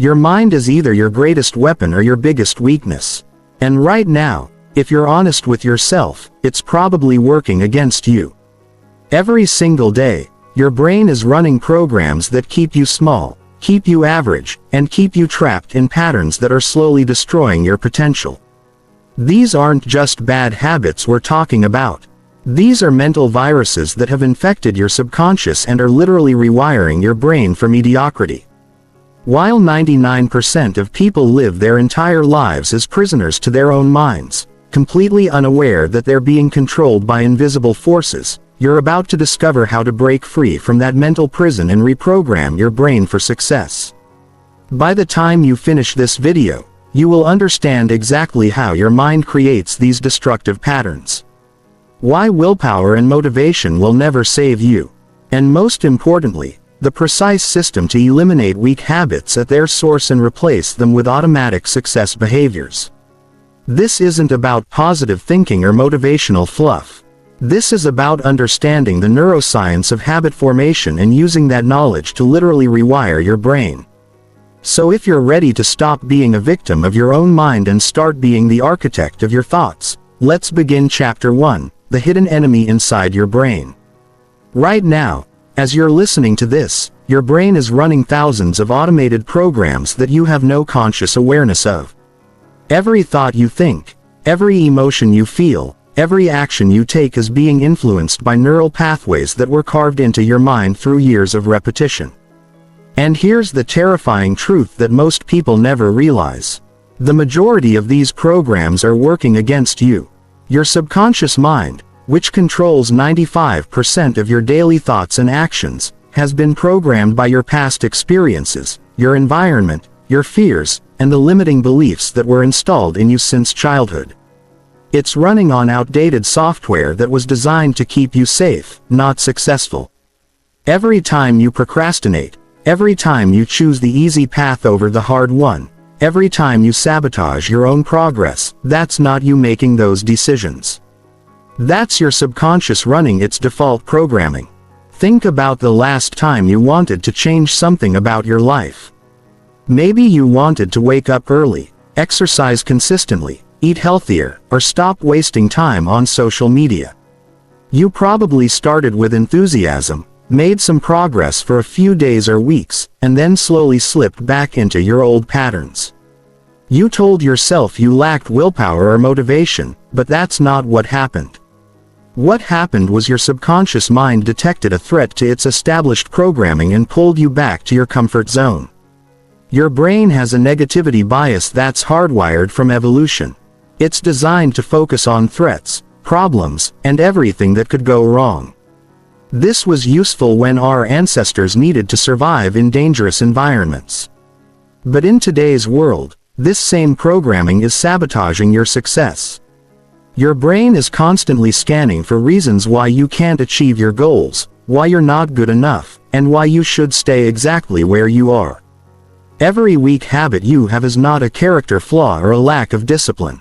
Your mind is either your greatest weapon or your biggest weakness. And right now, if you're honest with yourself, it's probably working against you. Every single day, your brain is running programs that keep you small, keep you average, and keep you trapped in patterns that are slowly destroying your potential. These aren't just bad habits we're talking about. These are mental viruses that have infected your subconscious and are literally rewiring your brain for mediocrity. While 99% of people live their entire lives as prisoners to their own minds, completely unaware that they're being controlled by invisible forces, you're about to discover how to break free from that mental prison and reprogram your brain for success. By the time you finish this video, you will understand exactly how your mind creates these destructive patterns. Why willpower and motivation will never save you. And most importantly, the precise system to eliminate weak habits at their source and replace them with automatic success behaviors. This isn't about positive thinking or motivational fluff. This is about understanding the neuroscience of habit formation and using that knowledge to literally rewire your brain. So if you're ready to stop being a victim of your own mind and start being the architect of your thoughts, let's begin Chapter 1, the hidden enemy inside your brain. Right now, as you're listening to this, your brain is running thousands of automated programs that you have no conscious awareness of. Every thought you think, every emotion you feel, every action you take is being influenced by neural pathways that were carved into your mind through years of repetition. And here's the terrifying truth that most people never realize. The majority of these programs are working against you. Your subconscious mind, which controls 95% of your daily thoughts and actions, has been programmed by your past experiences, your environment, your fears, and the limiting beliefs that were installed in you since childhood. It's running on outdated software that was designed to keep you safe, not successful. Every time you procrastinate, every time you choose the easy path over the hard one, every time you sabotage your own progress, that's not you making those decisions. That's your subconscious running its default programming. Think about the last time you wanted to change something about your life. Maybe you wanted to wake up early, exercise consistently, eat healthier, or stop wasting time on social media. You probably started with enthusiasm, made some progress for a few days or weeks, and then slowly slipped back into your old patterns. You told yourself you lacked willpower or motivation, but that's not what happened. What happened was your subconscious mind detected a threat to its established programming and pulled you back to your comfort zone. Your brain has a negativity bias that's hardwired from evolution. It's designed to focus on threats, problems, and everything that could go wrong. This was useful when our ancestors needed to survive in dangerous environments. But in today's world, this same programming is sabotaging your success. Your brain is constantly scanning for reasons why you can't achieve your goals, why you're not good enough, and why you should stay exactly where you are. Every weak habit you have is not a character flaw or a lack of discipline.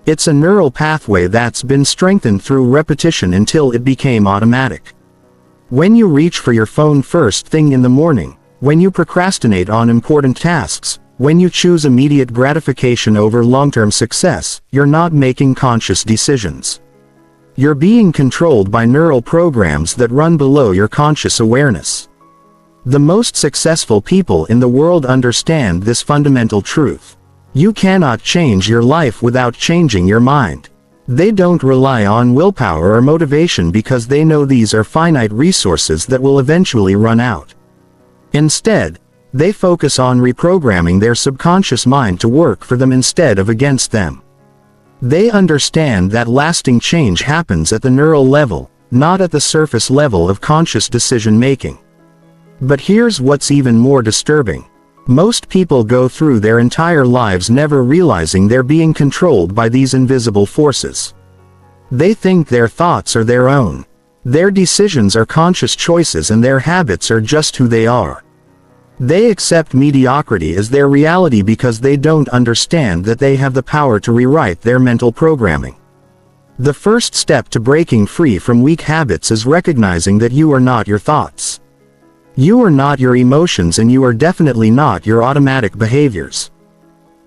It's a neural pathway that's been strengthened through repetition until it became automatic. When you reach for your phone first thing in the morning, when you procrastinate on important tasks, when you choose immediate gratification over long-term success, you're not making conscious decisions. You're being controlled by neural programs that run below your conscious awareness. The most successful people in the world understand this fundamental truth. You cannot change your life without changing your mind. They don't rely on willpower or motivation because they know these are finite resources that will eventually run out. Instead, they focus on reprogramming their subconscious mind to work for them instead of against them. They understand that lasting change happens at the neural level, not at the surface level of conscious decision-making. But here's what's even more disturbing. Most people go through their entire lives never realizing they're being controlled by these invisible forces. They think their thoughts are their own. Their decisions are conscious choices and their habits are just who they are. They accept mediocrity as their reality because they don't understand that they have the power to rewrite their mental programming. The first step to breaking free from weak habits is recognizing that you are not your thoughts. You are not your emotions, and you are definitely not your automatic behaviors.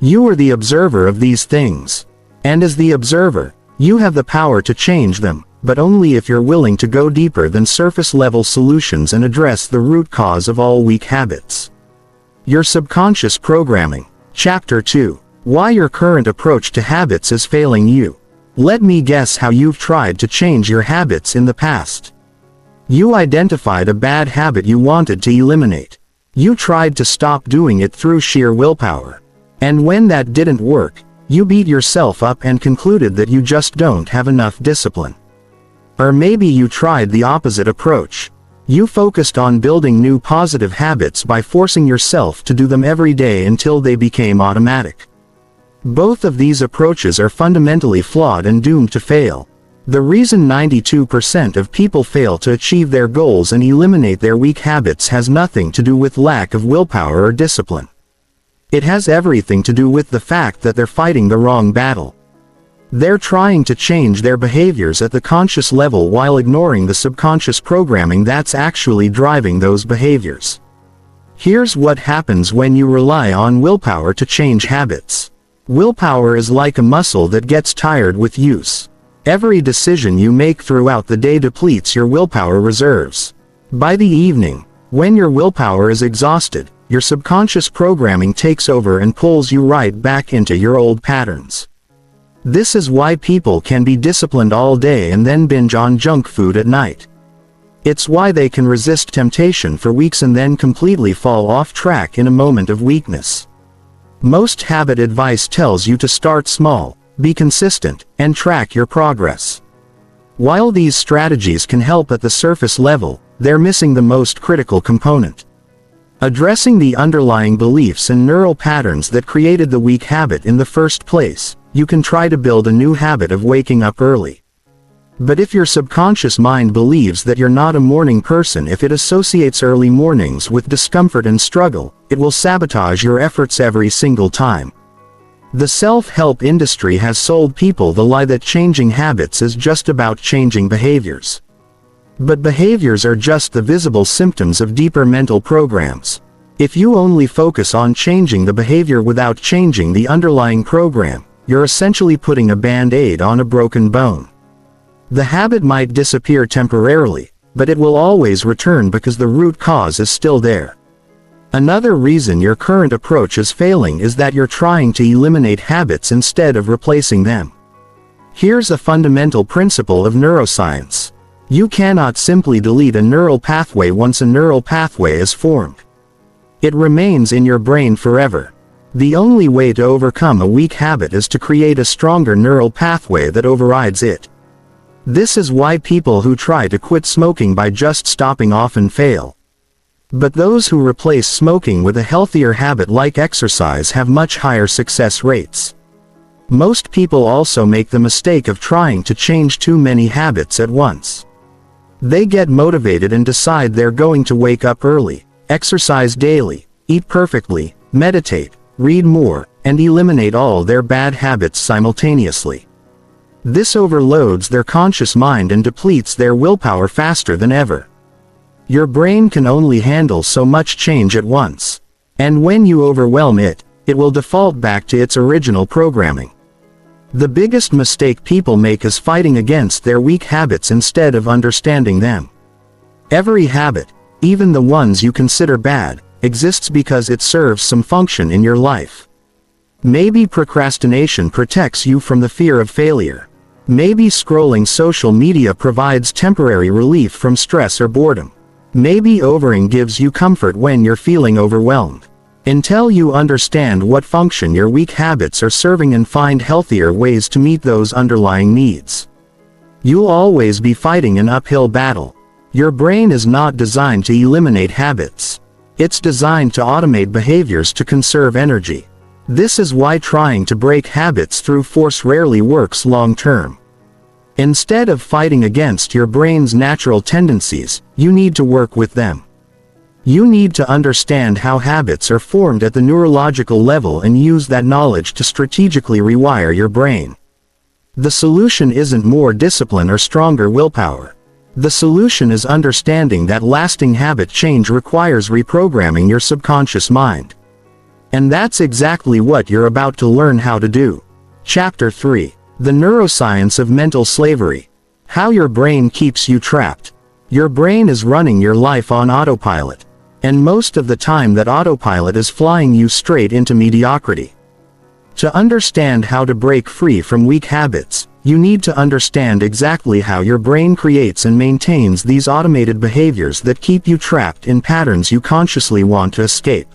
You are the observer of these things. And as the observer, you have the power to change them, but only if you're willing to go deeper than surface-level solutions and address the root cause of all weak habits. Your subconscious programming. Chapter 2. Why your current approach to habits is failing you. Let me guess how you've tried to change your habits in the past. You identified a bad habit you wanted to eliminate. You tried to stop doing it through sheer willpower. And when that didn't work, you beat yourself up and concluded that you just don't have enough discipline. Or maybe you tried the opposite approach. You focused on building new positive habits by forcing yourself to do them every day until they became automatic. Both of these approaches are fundamentally flawed and doomed to fail. The reason 92% of people fail to achieve their goals and eliminate their weak habits has nothing to do with lack of willpower or discipline. It has everything to do with the fact that they're fighting the wrong battle. They're trying to change their behaviors at the conscious level while ignoring the subconscious programming that's actually driving those behaviors. Here's what happens when you rely on willpower to change habits. Willpower is like a muscle that gets tired with use. Every decision you make throughout the day depletes your willpower reserves. By the evening, when your willpower is exhausted, your subconscious programming takes over and pulls you right back into your old patterns. This is why people can be disciplined all day and then binge on junk food at night. It's why they can resist temptation for weeks and then completely fall off track in a moment of weakness. Most habit advice tells you to start small, be consistent, and track your progress. While these strategies can help at the surface level, they're missing the most critical component. Addressing the underlying beliefs and neural patterns that created the weak habit in the first place, you can try to build a new habit of waking up early. But if your subconscious mind believes that you're not a morning person, if it associates early mornings with discomfort and struggle, it will sabotage your efforts every single time. The self-help industry has sold people the lie that changing habits is just about changing behaviors. But behaviors are just the visible symptoms of deeper mental programs. If you only focus on changing the behavior without changing the underlying program, you're essentially putting a band-aid on a broken bone. The habit might disappear temporarily, but it will always return because the root cause is still there. Another reason your current approach is failing is that you're trying to eliminate habits instead of replacing them. Here's a fundamental principle of neuroscience. You cannot simply delete a neural pathway once a neural pathway is formed. It remains in your brain forever. The only way to overcome a weak habit is to create a stronger neural pathway that overrides it. This is why people who try to quit smoking by just stopping often fail. But those who replace smoking with a healthier habit like exercise have much higher success rates. Most people also make the mistake of trying to change too many habits at once. They get motivated and decide they're going to wake up early, exercise daily, eat perfectly, meditate, read more, and eliminate all their bad habits simultaneously. This overloads their conscious mind and depletes their willpower faster than ever. Your brain can only handle so much change at once. And when you overwhelm it, it will default back to its original programming. The biggest mistake people make is fighting against their weak habits instead of understanding them. Every habit, even the ones you consider bad, exists because it serves some function in your life. Maybe procrastination protects you from the fear of failure. Maybe scrolling social media provides temporary relief from stress or boredom. Maybe overeating gives you comfort when you're feeling overwhelmed. Until you understand what function your weak habits are serving and find healthier ways to meet those underlying needs, you'll always be fighting an uphill battle. Your brain is not designed to eliminate habits. It's designed to automate behaviors to conserve energy. This is why trying to break habits through force rarely works long term. Instead of fighting against your brain's natural tendencies, you need to work with them. You need to understand how habits are formed at the neurological level and use that knowledge to strategically rewire your brain. The solution isn't more discipline or stronger willpower. The solution is understanding that lasting habit change requires reprogramming your subconscious mind. And that's exactly what you're about to learn how to do. Chapter 3. The Neuroscience of Mental Slavery. How your brain keeps you trapped. Your brain is running your life on autopilot. And most of the time that autopilot is flying you straight into mediocrity. To understand how to break free from weak habits, you need to understand exactly how your brain creates and maintains these automated behaviors that keep you trapped in patterns you consciously want to escape.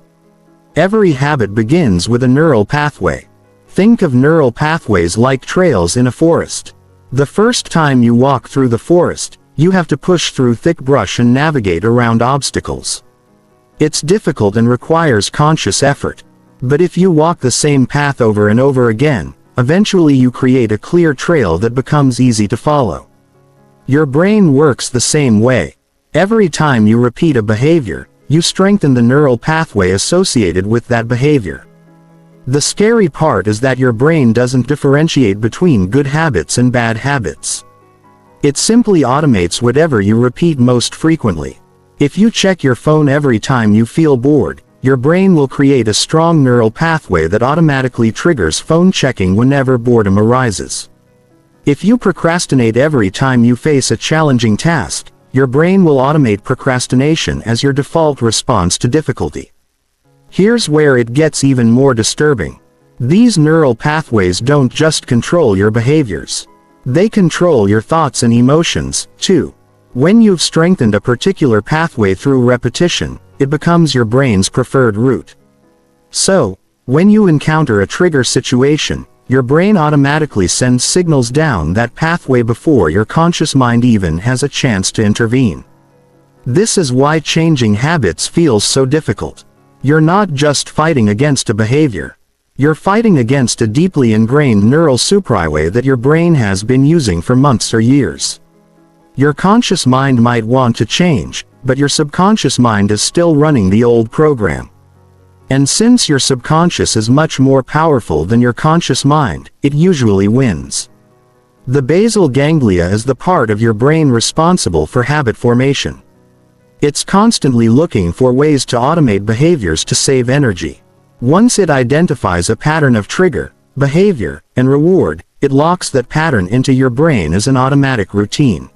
Every habit begins with a neural pathway. Think of neural pathways like trails in a forest. The first time you walk through the forest, you have to push through thick brush and navigate around obstacles. It's difficult and requires conscious effort. But if you walk the same path over and over again, eventually you create a clear trail that becomes easy to follow. Your brain works the same way. Every time you repeat a behavior, you strengthen the neural pathway associated with that behavior. The scary part is that your brain doesn't differentiate between good habits and bad habits. It simply automates whatever you repeat most frequently. If you check your phone every time you feel bored, your brain will create a strong neural pathway that automatically triggers phone checking whenever boredom arises. If you procrastinate every time you face a challenging task, your brain will automate procrastination as your default response to difficulty. Here's where it gets even more disturbing. These neural pathways don't just control your behaviors. They control your thoughts and emotions, too. When you've strengthened a particular pathway through repetition, it becomes your brain's preferred route. So, when you encounter a trigger situation, your brain automatically sends signals down that pathway before your conscious mind even has a chance to intervene. This is why changing habits feels so difficult. You're not just fighting against a behavior. You're fighting against a deeply ingrained neural superhighway that your brain has been using for months or years. Your conscious mind might want to change, but your subconscious mind is still running the old program. And since your subconscious is much more powerful than your conscious mind, it usually wins. The basal ganglia is the part of your brain responsible for habit formation. It's constantly looking for ways to automate behaviors to save energy. Once it identifies a pattern of trigger, behavior, and reward, it locks that pattern into your brain as an automatic routine.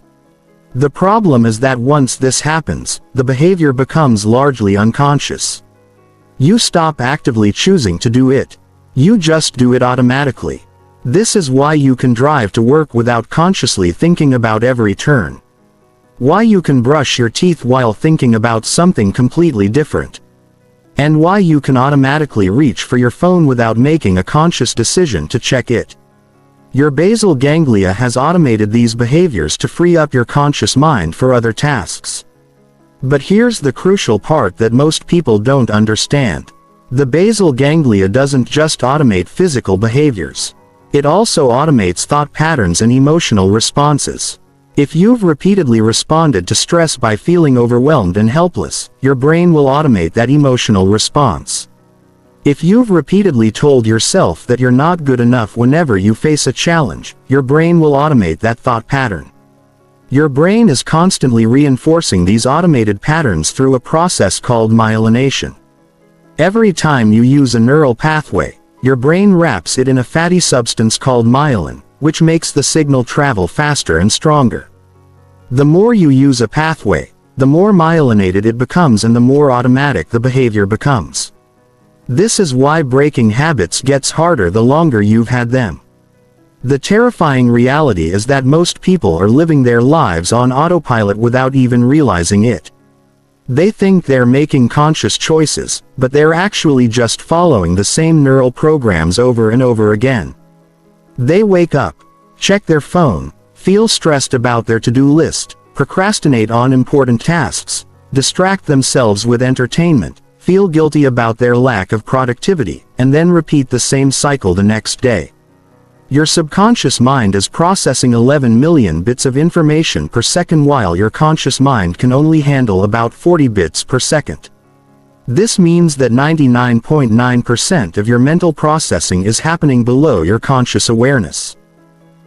The problem is that once this happens, the behavior becomes largely unconscious. You stop actively choosing to do it. You just do it automatically. This is why you can drive to work without consciously thinking about every turn. Why you can brush your teeth while thinking about something completely different. And why you can automatically reach for your phone without making a conscious decision to check it. Your basal ganglia has automated these behaviors to free up your conscious mind for other tasks. But here's the crucial part that most people don't understand. The basal ganglia doesn't just automate physical behaviors. It also automates thought patterns and emotional responses. If you've repeatedly responded to stress by feeling overwhelmed and helpless, your brain will automate that emotional response. If you've repeatedly told yourself that you're not good enough whenever you face a challenge, your brain will automate that thought pattern. Your brain is constantly reinforcing these automated patterns through a process called myelination. Every time you use a neural pathway, your brain wraps it in a fatty substance called myelin, which makes the signal travel faster and stronger. The more you use a pathway, the more myelinated it becomes and the more automatic the behavior becomes. This is why breaking habits gets harder the longer you've had them. The terrifying reality is that most people are living their lives on autopilot without even realizing it. They think they're making conscious choices, but they're actually just following the same neural programs over and over again. They wake up, check their phone, feel stressed about their to-do list, procrastinate on important tasks, distract themselves with entertainment, feel guilty about their lack of productivity, and then repeat the same cycle the next day. Your subconscious mind is processing 11 million bits of information per second while your conscious mind can only handle about 40 bits per second. This means that 99.9% of your mental processing is happening below your conscious awareness.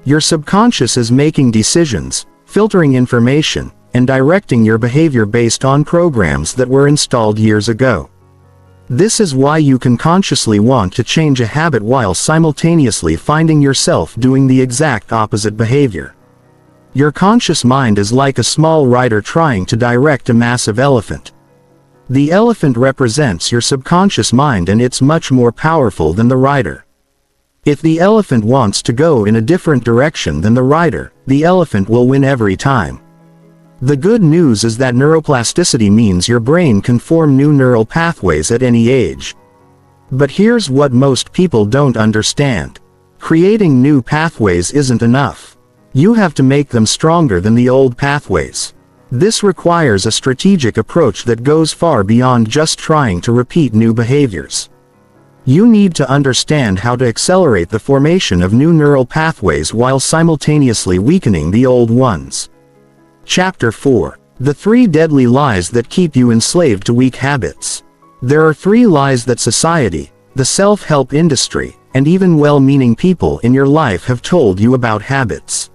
Your subconscious is making decisions, filtering information, and directing your behavior based on programs that were installed years ago. This is why you can consciously want to change a habit while simultaneously finding yourself doing the exact opposite behavior. Your conscious mind is like a small rider trying to direct a massive elephant. The elephant represents your subconscious mind, and it's much more powerful than the rider. If the elephant wants to go in a different direction than the rider, the elephant will win every time. The good news is that neuroplasticity means your brain can form new neural pathways at any age. But here's what most people don't understand. Creating new pathways isn't enough. You have to make them stronger than the old pathways. This requires a strategic approach that goes far beyond just trying to repeat new behaviors. You need to understand how to accelerate the formation of new neural pathways while simultaneously weakening the old ones. Chapter 4. The 3 Deadly Lies That Keep You Enslaved to Weak Habits. There are 3 lies that society, the self-help industry, and even well-meaning people in your life have told you about habits.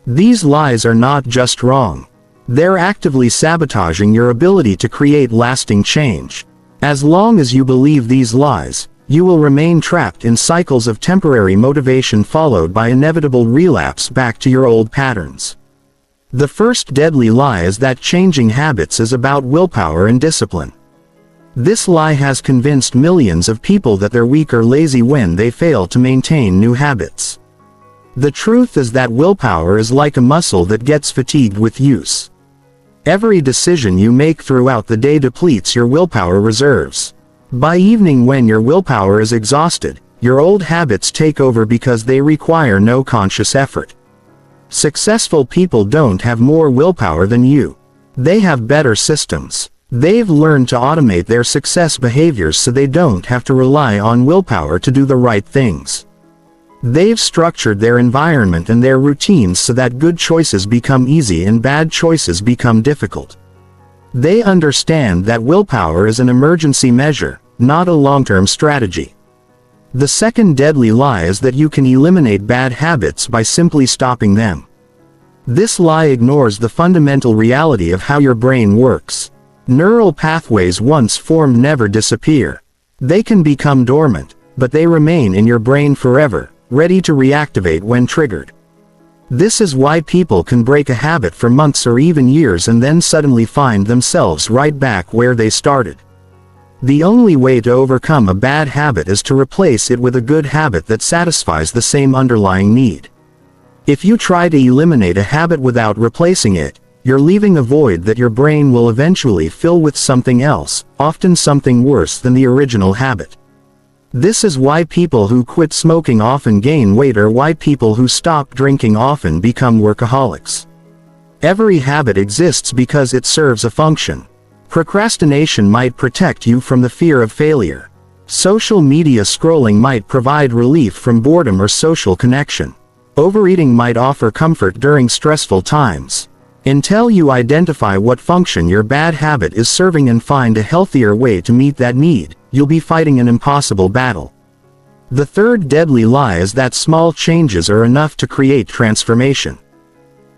These lies are not just wrong. They're actively sabotaging your ability to create lasting change. As long as you believe these lies, you will remain trapped in cycles of temporary motivation followed by inevitable relapse back to your old patterns. The first deadly lie is that changing habits is about willpower and discipline. This lie has convinced millions of people that they're weak or lazy when they fail to maintain new habits. The truth is that willpower is like a muscle that gets fatigued with use. Every decision you make throughout the day depletes your willpower reserves. By evening, when your willpower is exhausted, your old habits take over because they require no conscious effort. Successful people don't have more willpower than you. They have better systems. They've learned to automate their success behaviors so they don't have to rely on willpower to do the right things. They've structured their environment and their routines so that good choices become easy and bad choices become difficult. They understand that willpower is an emergency measure, not a long-term strategy. The second deadly lie is that you can eliminate bad habits by simply stopping them. This lie ignores the fundamental reality of how your brain works. Neural pathways once formed never disappear. They can become dormant, but they remain in your brain forever, ready to reactivate when triggered. This is why people can break a habit for months or even years and then suddenly find themselves right back where they started. The only way to overcome a bad habit is to replace it with a good habit that satisfies the same underlying need. If you try to eliminate a habit without replacing it, you're leaving a void that your brain will eventually fill with something else, often something worse than the original habit. This is why people who quit smoking often gain weight, or why people who stop drinking often become workaholics. Every habit exists because it serves a function. Procrastination might protect you from the fear of failure. Social media scrolling might provide relief from boredom or social connection. Overeating might offer comfort during stressful times. Until you identify what function your bad habit is serving and find a healthier way to meet that need, you'll be fighting an impossible battle. The third deadly lie is that small changes are enough to create transformation.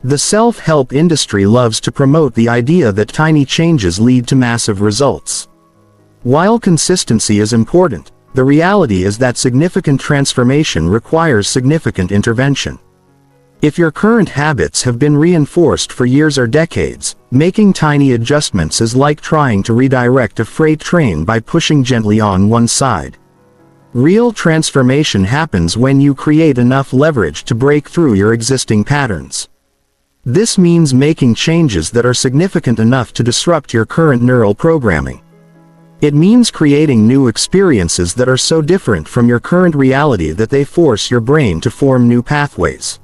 The self-help industry loves to promote the idea that tiny changes lead to massive results. While consistency is important, the reality is that significant transformation requires significant intervention. If your current habits have been reinforced for years or decades, making tiny adjustments is like trying to redirect a freight train by pushing gently on one side. Real transformation happens when you create enough leverage to break through your existing patterns. This means making changes that are significant enough to disrupt your current neural programming. It means creating new experiences that are so different from your current reality that they force your brain to form new pathways.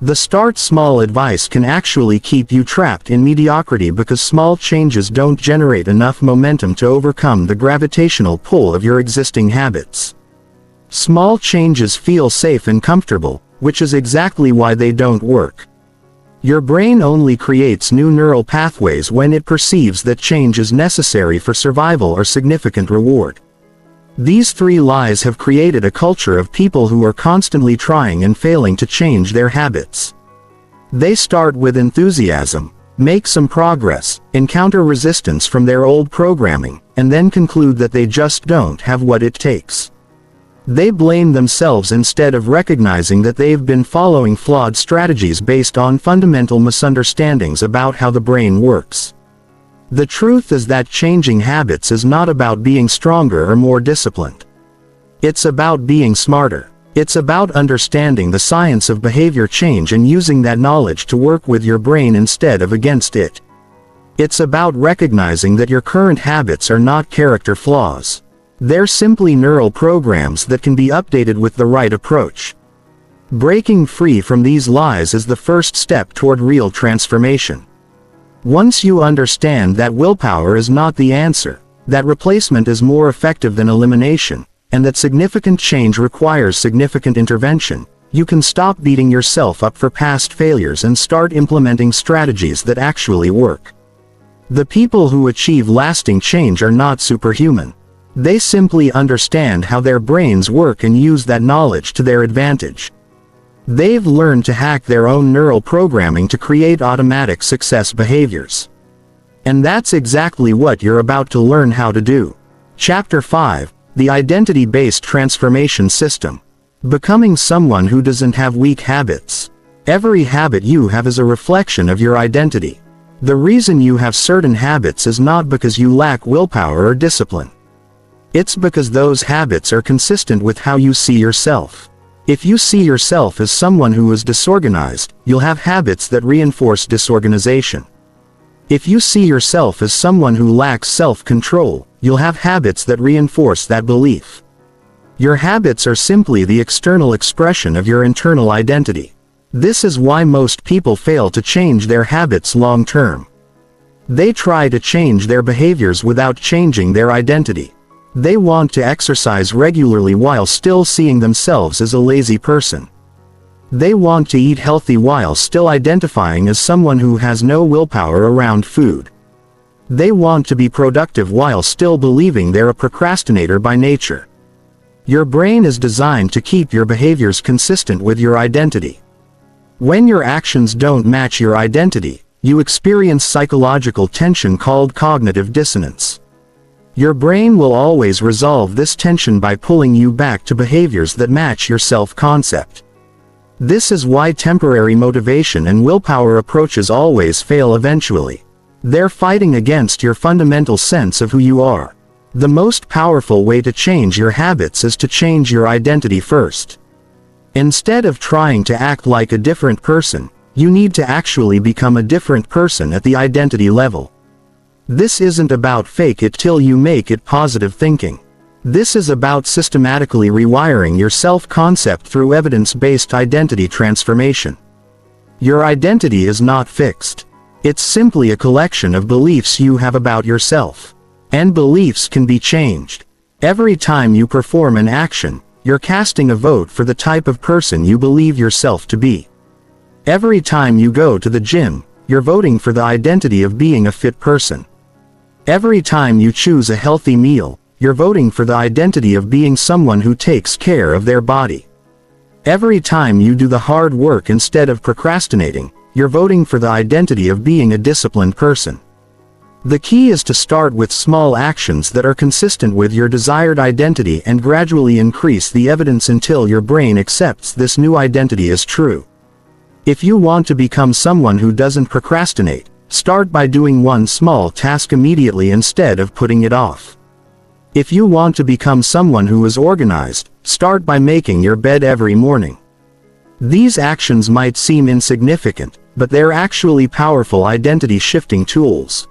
The start small advice can actually keep you trapped in mediocrity because small changes don't generate enough momentum to overcome the gravitational pull of your existing habits. Small changes feel safe and comfortable, which is exactly why they don't work. Your brain only creates new neural pathways when it perceives that change is necessary for survival or significant reward. These 3 lies have created a culture of people who are constantly trying and failing to change their habits. They start with enthusiasm, make some progress, encounter resistance from their old programming, and then conclude that they just don't have what it takes. They blame themselves instead of recognizing that they've been following flawed strategies based on fundamental misunderstandings about how the brain works. The truth is that changing habits is not about being stronger or more disciplined. It's about being smarter. It's about understanding the science of behavior change and using that knowledge to work with your brain instead of against it. It's about recognizing that your current habits are not character flaws. They're simply neural programs that can be updated with the right approach. Breaking free from these lies is the first step toward real transformation. Once you understand that willpower is not the answer, that replacement is more effective than elimination, and that significant change requires significant intervention, you can stop beating yourself up for past failures and start implementing strategies that actually work. The people who achieve lasting change are not superhuman. They simply understand how their brains work and use that knowledge to their advantage. They've learned to hack their own neural programming to create automatic success behaviors. And that's exactly what you're about to learn how to do. Chapter 5, The Identity-Based Transformation System. Becoming someone who doesn't have weak habits. Every habit you have is a reflection of your identity. The reason you have certain habits is not because you lack willpower or discipline. It's because those habits are consistent with how you see yourself. If you see yourself as someone who is disorganized, you'll have habits that reinforce disorganization. If you see yourself as someone who lacks self-control, you'll have habits that reinforce that belief. Your habits are simply the external expression of your internal identity. This is why most people fail to change their habits long-term. They try to change their behaviors without changing their identity. They want to exercise regularly while still seeing themselves as a lazy person. They want to eat healthy while still identifying as someone who has no willpower around food. They want to be productive while still believing they're a procrastinator by nature. Your brain is designed to keep your behaviors consistent with your identity. When your actions don't match your identity, you experience psychological tension called cognitive dissonance. Your brain will always resolve this tension by pulling you back to behaviors that match your self-concept. This is why temporary motivation and willpower approaches always fail eventually. They're fighting against your fundamental sense of who you are. The most powerful way to change your habits is to change your identity first. Instead of trying to act like a different person, you need to actually become a different person at the identity level. This isn't about fake it till you make it positive thinking. This is about systematically rewiring your self-concept through evidence-based identity transformation. Your identity is not fixed. It's simply a collection of beliefs you have about yourself. And beliefs can be changed. Every time you perform an action, you're casting a vote for the type of person you believe yourself to be. Every time you go to the gym, you're voting for the identity of being a fit person. Every time you choose a healthy meal, you're voting for the identity of being someone who takes care of their body. Every time you do the hard work instead of procrastinating, you're voting for the identity of being a disciplined person. The key is to start with small actions that are consistent with your desired identity and gradually increase the evidence until your brain accepts this new identity as true. If you want to become someone who doesn't procrastinate, start by doing one small task immediately instead of putting it off. If you want to become someone who is organized, start by making your bed every morning. These actions might seem insignificant, but they're actually powerful identity-shifting tools.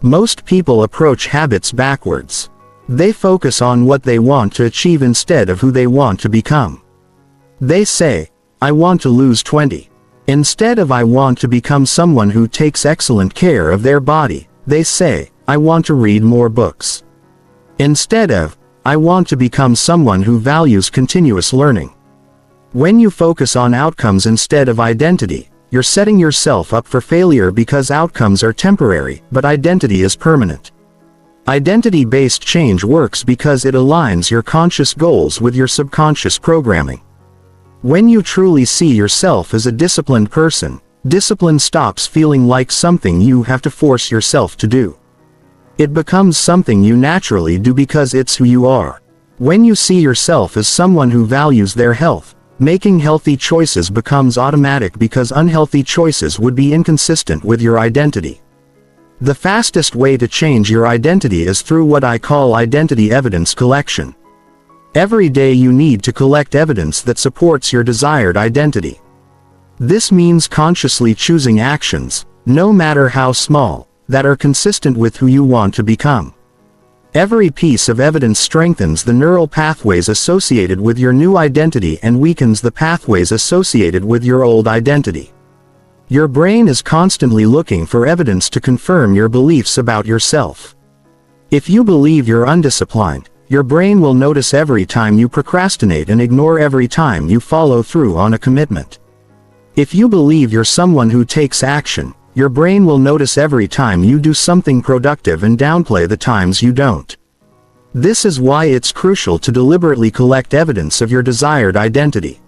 Most people approach habits backwards. They focus on what they want to achieve instead of who they want to become. They say, I want to lose 20. Instead of I want to become someone who takes excellent care of their body, they say, I want to read more books. Instead of, I want to become someone who values continuous learning. When you focus on outcomes instead of identity, you're setting yourself up for failure because outcomes are temporary, but identity is permanent. Identity-based change works because it aligns your conscious goals with your subconscious programming. When you truly see yourself as a disciplined person, Discipline stops feeling like something you have to force yourself to do. It becomes something you naturally do because it's who you are. When you see yourself as someone who values their health, making healthy choices becomes automatic because unhealthy choices would be inconsistent with your identity. The fastest way to change your identity is through what I call identity evidence collection. Every day you need to collect evidence that supports your desired identity. This means consciously choosing actions, no matter how small, that are consistent with who you want to become. Every piece of evidence strengthens the neural pathways associated with your new identity and weakens the pathways associated with your old identity. Your brain is constantly looking for evidence to confirm your beliefs about yourself. If you believe you're undisciplined, your brain will notice every time you procrastinate and ignore every time you follow through on a commitment. If you believe you're someone who takes action, your brain will notice every time you do something productive and downplay the times you don't. This is why it's crucial to deliberately collect evidence of your desired identity.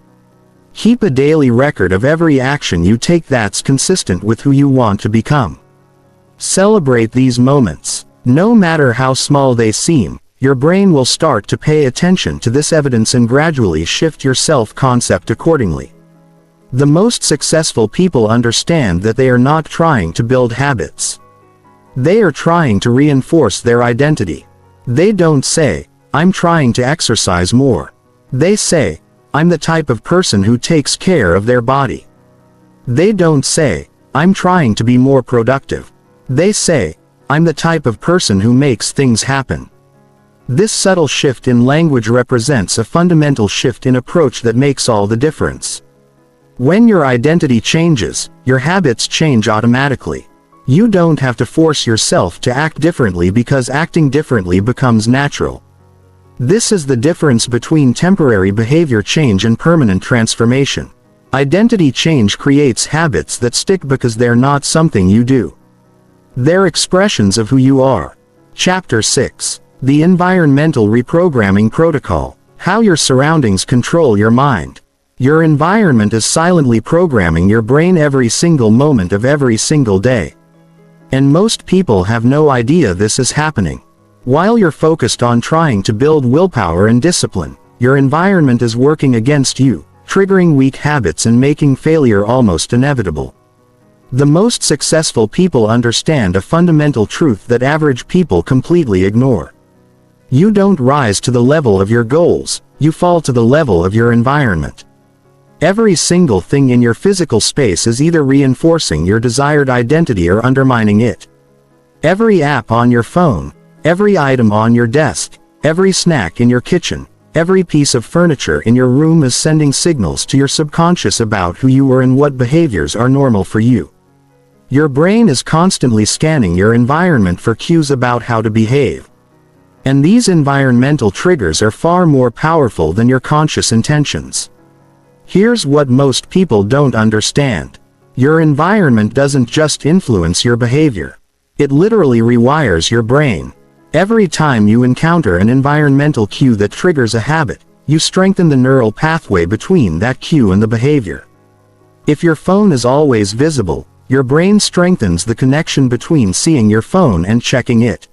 Keep a daily record of every action you take that's consistent with who you want to become. Celebrate these moments. No matter how small they seem, your brain will start to pay attention to this evidence and gradually shift your self-concept accordingly. The most successful people understand that they are not trying to build habits. They are trying to reinforce their identity. They don't say, "I'm trying to exercise more." They say, "I'm the type of person who takes care of their body." They don't say, "I'm trying to be more productive." They say, "I'm the type of person who makes things happen." This subtle shift in language represents a fundamental shift in approach that makes all the difference. When your identity changes, your habits change automatically. You don't have to force yourself to act differently because acting differently becomes natural. This is the difference between temporary behavior change and permanent transformation. Identity change creates habits that stick because they're not something you do. They're expressions of who you are. Chapter 6. The Environmental Reprogramming Protocol. How your surroundings control your mind. Your environment is silently programming your brain every single moment of every single day. And most people have no idea this is happening. While you're focused on trying to build willpower and discipline, your environment is working against you, triggering weak habits and making failure almost inevitable. The most successful people understand a fundamental truth that average people completely ignore. You don't rise to the level of your goals, you fall to the level of your environment. Every single thing in your physical space is either reinforcing your desired identity or undermining it. Every app on your phone, every item on your desk, every snack in your kitchen, every piece of furniture in your room is sending signals to your subconscious about who you are and what behaviors are normal for you. Your brain is constantly scanning your environment for cues about how to behave. And these environmental triggers are far more powerful than your conscious intentions. Here's what most people don't understand. Your environment doesn't just influence your behavior. It literally rewires your brain. Every time you encounter an environmental cue that triggers a habit, you strengthen the neural pathway between that cue and the behavior. If your phone is always visible, your brain strengthens the connection between seeing your phone and checking it.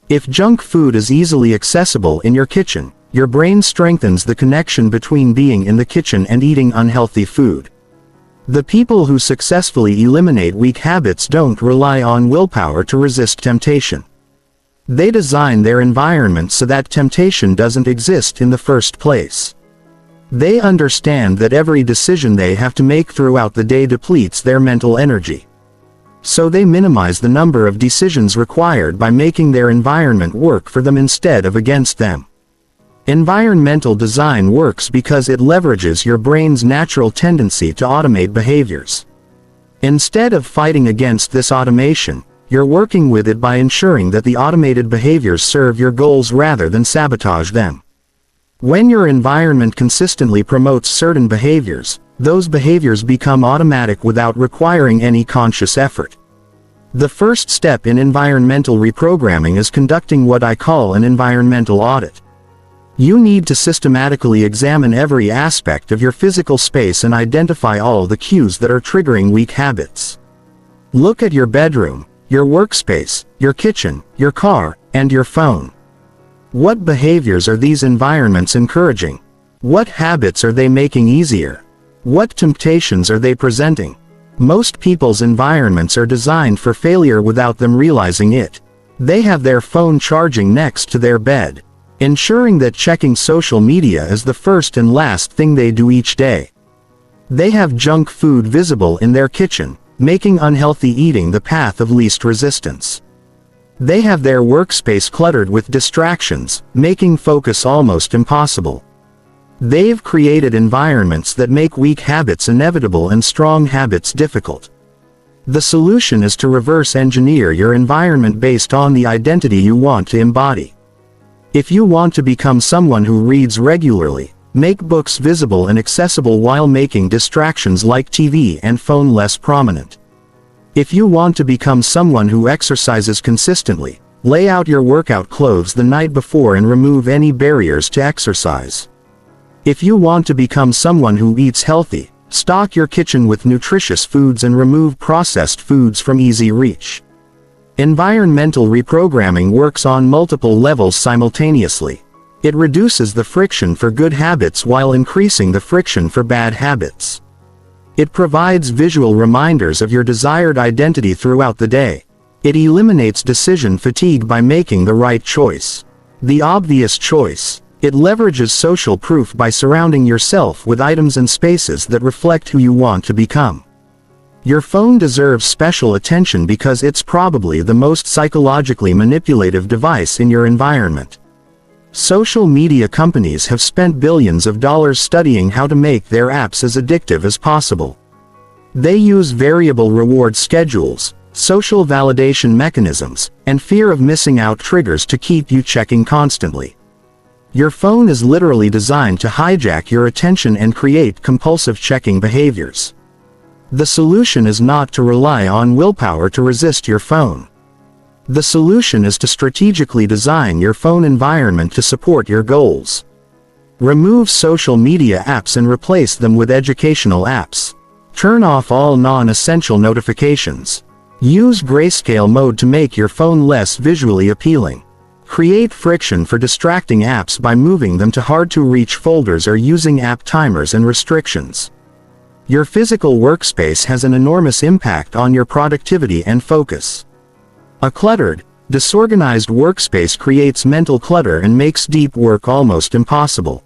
If junk food is easily accessible in your kitchen, your brain strengthens the connection between being in the kitchen and eating unhealthy food. The people who successfully eliminate weak habits don't rely on willpower to resist temptation. They design their environment so that temptation doesn't exist in the first place. They understand that every decision they have to make throughout the day depletes their mental energy. So they minimize the number of decisions required by making their environment work for them instead of against them. Environmental design works because it leverages your brain's natural tendency to automate behaviors. Instead of fighting against this automation, you're working with it by ensuring that the automated behaviors serve your goals rather than sabotage them. When your environment consistently promotes certain behaviors, those behaviors become automatic without requiring any conscious effort. The first step in environmental reprogramming is conducting what I call an environmental audit. You need to systematically examine every aspect of your physical space and identify all the cues that are triggering weak habits. Look at your bedroom, your workspace, your kitchen, your car, and your phone. What behaviors are these environments encouraging? What habits are they making easier? What temptations are they presenting? Most people's environments are designed for failure without them realizing it. They have their phone charging next to their bed, ensuring that checking social media is the first and last thing they do each day. They have junk food visible in their kitchen, making unhealthy eating the path of least resistance. They have their workspace cluttered with distractions, making focus almost impossible. They've created environments that make weak habits inevitable and strong habits difficult. The solution is to reverse engineer your environment based on the identity you want to embody. If you want to become someone who reads regularly, make books visible and accessible while making distractions like TV and phone less prominent. If you want to become someone who exercises consistently, lay out your workout clothes the night before and remove any barriers to exercise. If you want to become someone who eats healthy, stock your kitchen with nutritious foods and remove processed foods from easy reach. Environmental reprogramming works on multiple levels simultaneously. It reduces the friction for good habits while increasing the friction for bad habits. It provides visual reminders of your desired identity throughout the day. It eliminates decision fatigue by making the right choice. The obvious choice. It leverages social proof by surrounding yourself with items and spaces that reflect who you want to become. Your phone deserves special attention because it's probably the most psychologically manipulative device in your environment. Social media companies have spent billions of dollars studying how to make their apps as addictive as possible. They use variable reward schedules, social validation mechanisms, and fear of missing out triggers to keep you checking constantly. Your phone is literally designed to hijack your attention and create compulsive checking behaviors. The solution is not to rely on willpower to resist your phone. The solution is to strategically design your phone environment to support your goals. Remove social media apps and replace them with educational apps. Turn off all non-essential notifications. Use grayscale mode to make your phone less visually appealing. Create friction for distracting apps by moving them to hard-to-reach folders or using app timers and restrictions. Your physical workspace has an enormous impact on your productivity and focus. A cluttered, disorganized workspace creates mental clutter and makes deep work almost impossible.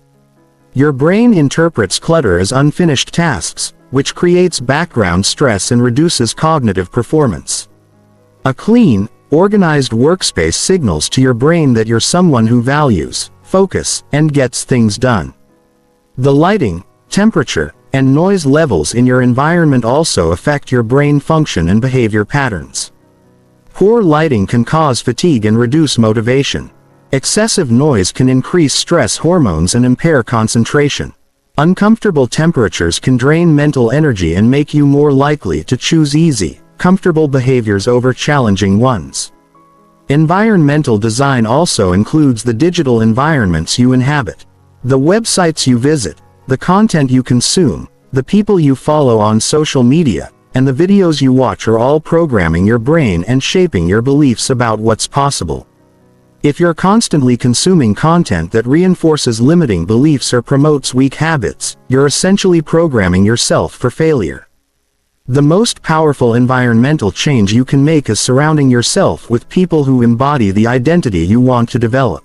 Your brain interprets clutter as unfinished tasks, which creates background stress and reduces cognitive performance. A clean, organized workspace signals to your brain that you're someone who values, focus, and gets things done. The lighting, temperature, and noise levels in your environment also affect your brain function and behavior patterns. Poor lighting can cause fatigue and reduce motivation. Excessive noise can increase stress hormones and impair concentration. Uncomfortable temperatures can drain mental energy and make you more likely to choose easy, comfortable behaviors over challenging ones. Environmental design also includes the digital environments you inhabit. The websites you visit, the content you consume, the people you follow on social media, and the videos you watch are all programming your brain and shaping your beliefs about what's possible. If you're constantly consuming content that reinforces limiting beliefs or promotes weak habits, you're essentially programming yourself for failure. The most powerful environmental change you can make is surrounding yourself with people who embody the identity you want to develop.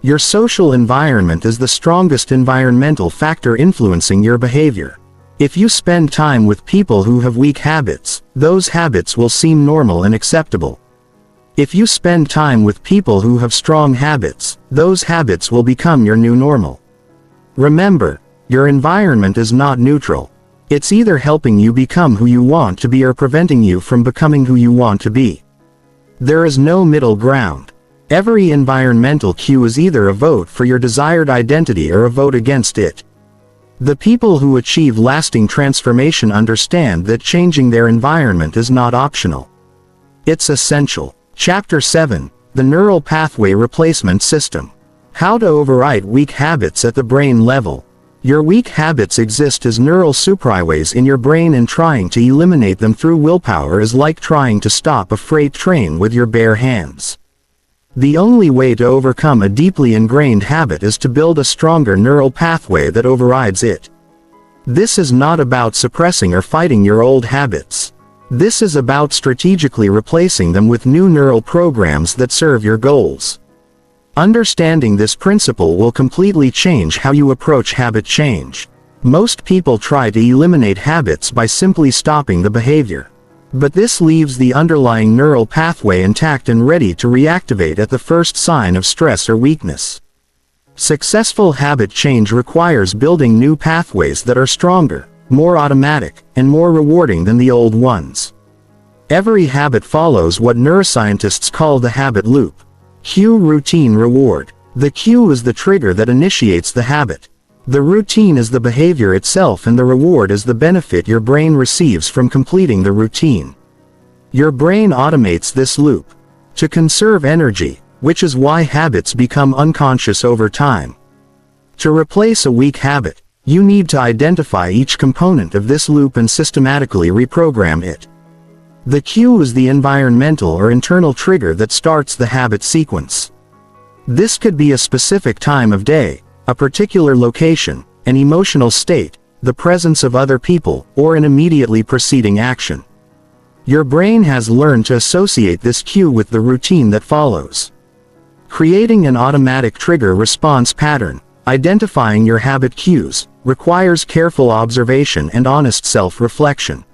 Your social environment is the strongest environmental factor influencing your behavior. If you spend time with people who have weak habits, those habits will seem normal and acceptable. If you spend time with people who have strong habits, those habits will become your new normal. Remember, your environment is not neutral. It's either helping you become who you want to be or preventing you from becoming who you want to be. There is no middle ground. Every environmental cue is either a vote for your desired identity or a vote against it. The people who achieve lasting transformation understand that changing their environment is not optional. It's essential. Chapter 7, The Neural Pathway Replacement System. How to override weak habits at the brain level. Your weak habits exist as neural superhighways in your brain, and trying to eliminate them through willpower is like trying to stop a freight train with your bare hands. The only way to overcome a deeply ingrained habit is to build a stronger neural pathway that overrides it. This is not about suppressing or fighting your old habits. This is about strategically replacing them with new neural programs that serve your goals. Understanding this principle will completely change how you approach habit change. Most people try to eliminate habits by simply stopping the behavior. But this leaves the underlying neural pathway intact and ready to reactivate at the first sign of stress or weakness. Successful habit change requires building new pathways that are stronger, more automatic, and more rewarding than the old ones. Every habit follows what neuroscientists call the habit loop. Cue, routine, reward. The cue is the trigger that initiates the habit. The routine is the behavior itself, and the reward is the benefit your brain receives from completing the routine. Your brain automates this loop to conserve energy, which is why habits become unconscious over time. To replace a weak habit, you need to identify each component of this loop and systematically reprogram it. The cue is the environmental or internal trigger that starts the habit sequence. This could be a specific time of day, a particular location, an emotional state, the presence of other people, or an immediately preceding action. Your brain has learned to associate this cue with the routine that follows. Creating an automatic trigger response pattern, identifying your habit cues, requires careful observation and honest self-reflection.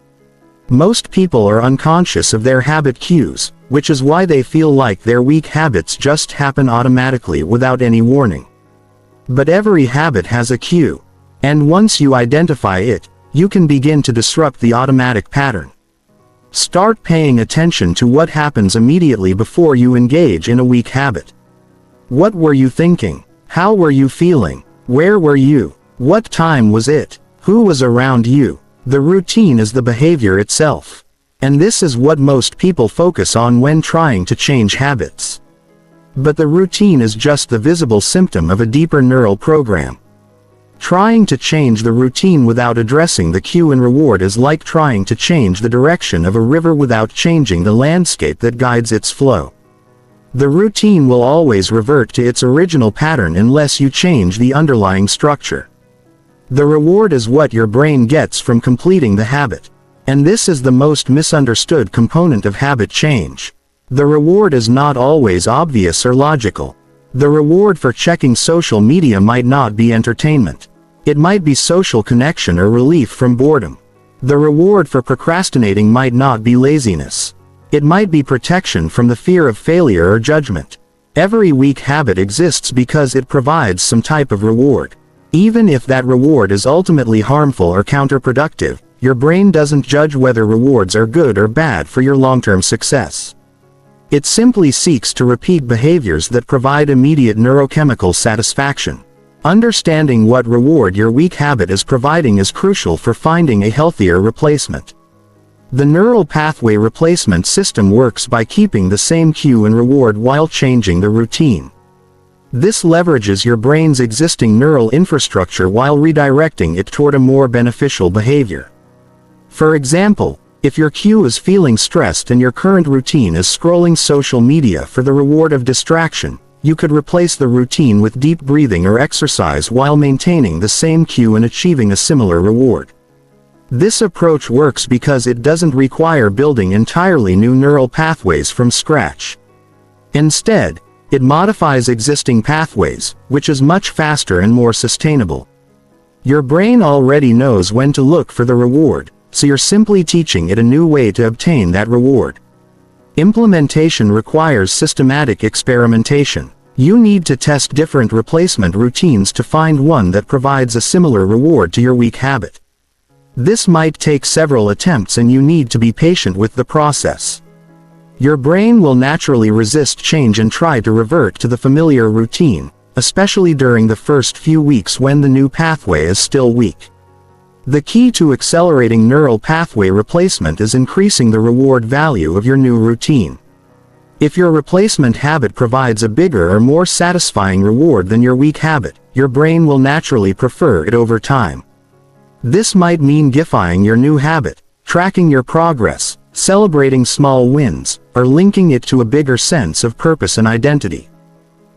Most people are unconscious of their habit cues, which is why they feel like their weak habits just happen automatically without any warning. But every habit has a cue, and once you identify it, you can begin to disrupt the automatic pattern. Start paying attention to what happens immediately before you engage in a weak habit. What were you thinking? How were you feeling? Where were you? What time was it? Who was around you? The routine is the behavior itself. And this is what most people focus on when trying to change habits. But the routine is just the visible symptom of a deeper neural program. Trying to change the routine without addressing the cue and reward is like trying to change the direction of a river without changing the landscape that guides its flow. The routine will always revert to its original pattern unless you change the underlying structure. The reward is what your brain gets from completing the habit. And this is the most misunderstood component of habit change. The reward is not always obvious or logical. The reward for checking social media might not be entertainment. It might be social connection or relief from boredom. The reward for procrastinating might not be laziness. It might be protection from the fear of failure or judgment. Every weak habit exists because it provides some type of reward. Even if that reward is ultimately harmful or counterproductive, your brain doesn't judge whether rewards are good or bad for your long-term success. It simply seeks to repeat behaviors that provide immediate neurochemical satisfaction. Understanding what reward your weak habit is providing is crucial for finding a healthier replacement. The neural pathway replacement system works by keeping the same cue and reward while changing the routine. This leverages your brain's existing neural infrastructure while redirecting it toward a more beneficial behavior. For example, if your cue is feeling stressed and your current routine is scrolling social media for the reward of distraction, you could replace the routine with deep breathing or exercise while maintaining the same cue and achieving a similar reward. This approach works because it doesn't require building entirely new neural pathways from scratch. Instead, it modifies existing pathways, which is much faster and more sustainable. Your brain already knows when to look for the reward, so you're simply teaching it a new way to obtain that reward. Implementation requires systematic experimentation. You need to test different replacement routines to find one that provides a similar reward to your weak habit. This might take several attempts, and you need to be patient with the process. Your brain will naturally resist change and try to revert to the familiar routine, especially during the first few weeks when the new pathway is still weak. The key to accelerating neural pathway replacement is increasing the reward value of your new routine. If your replacement habit provides a bigger or more satisfying reward than your weak habit, your brain will naturally prefer it over time. This might mean gifying your new habit, tracking your progress, celebrating small wins, or linking it to a bigger sense of purpose and identity.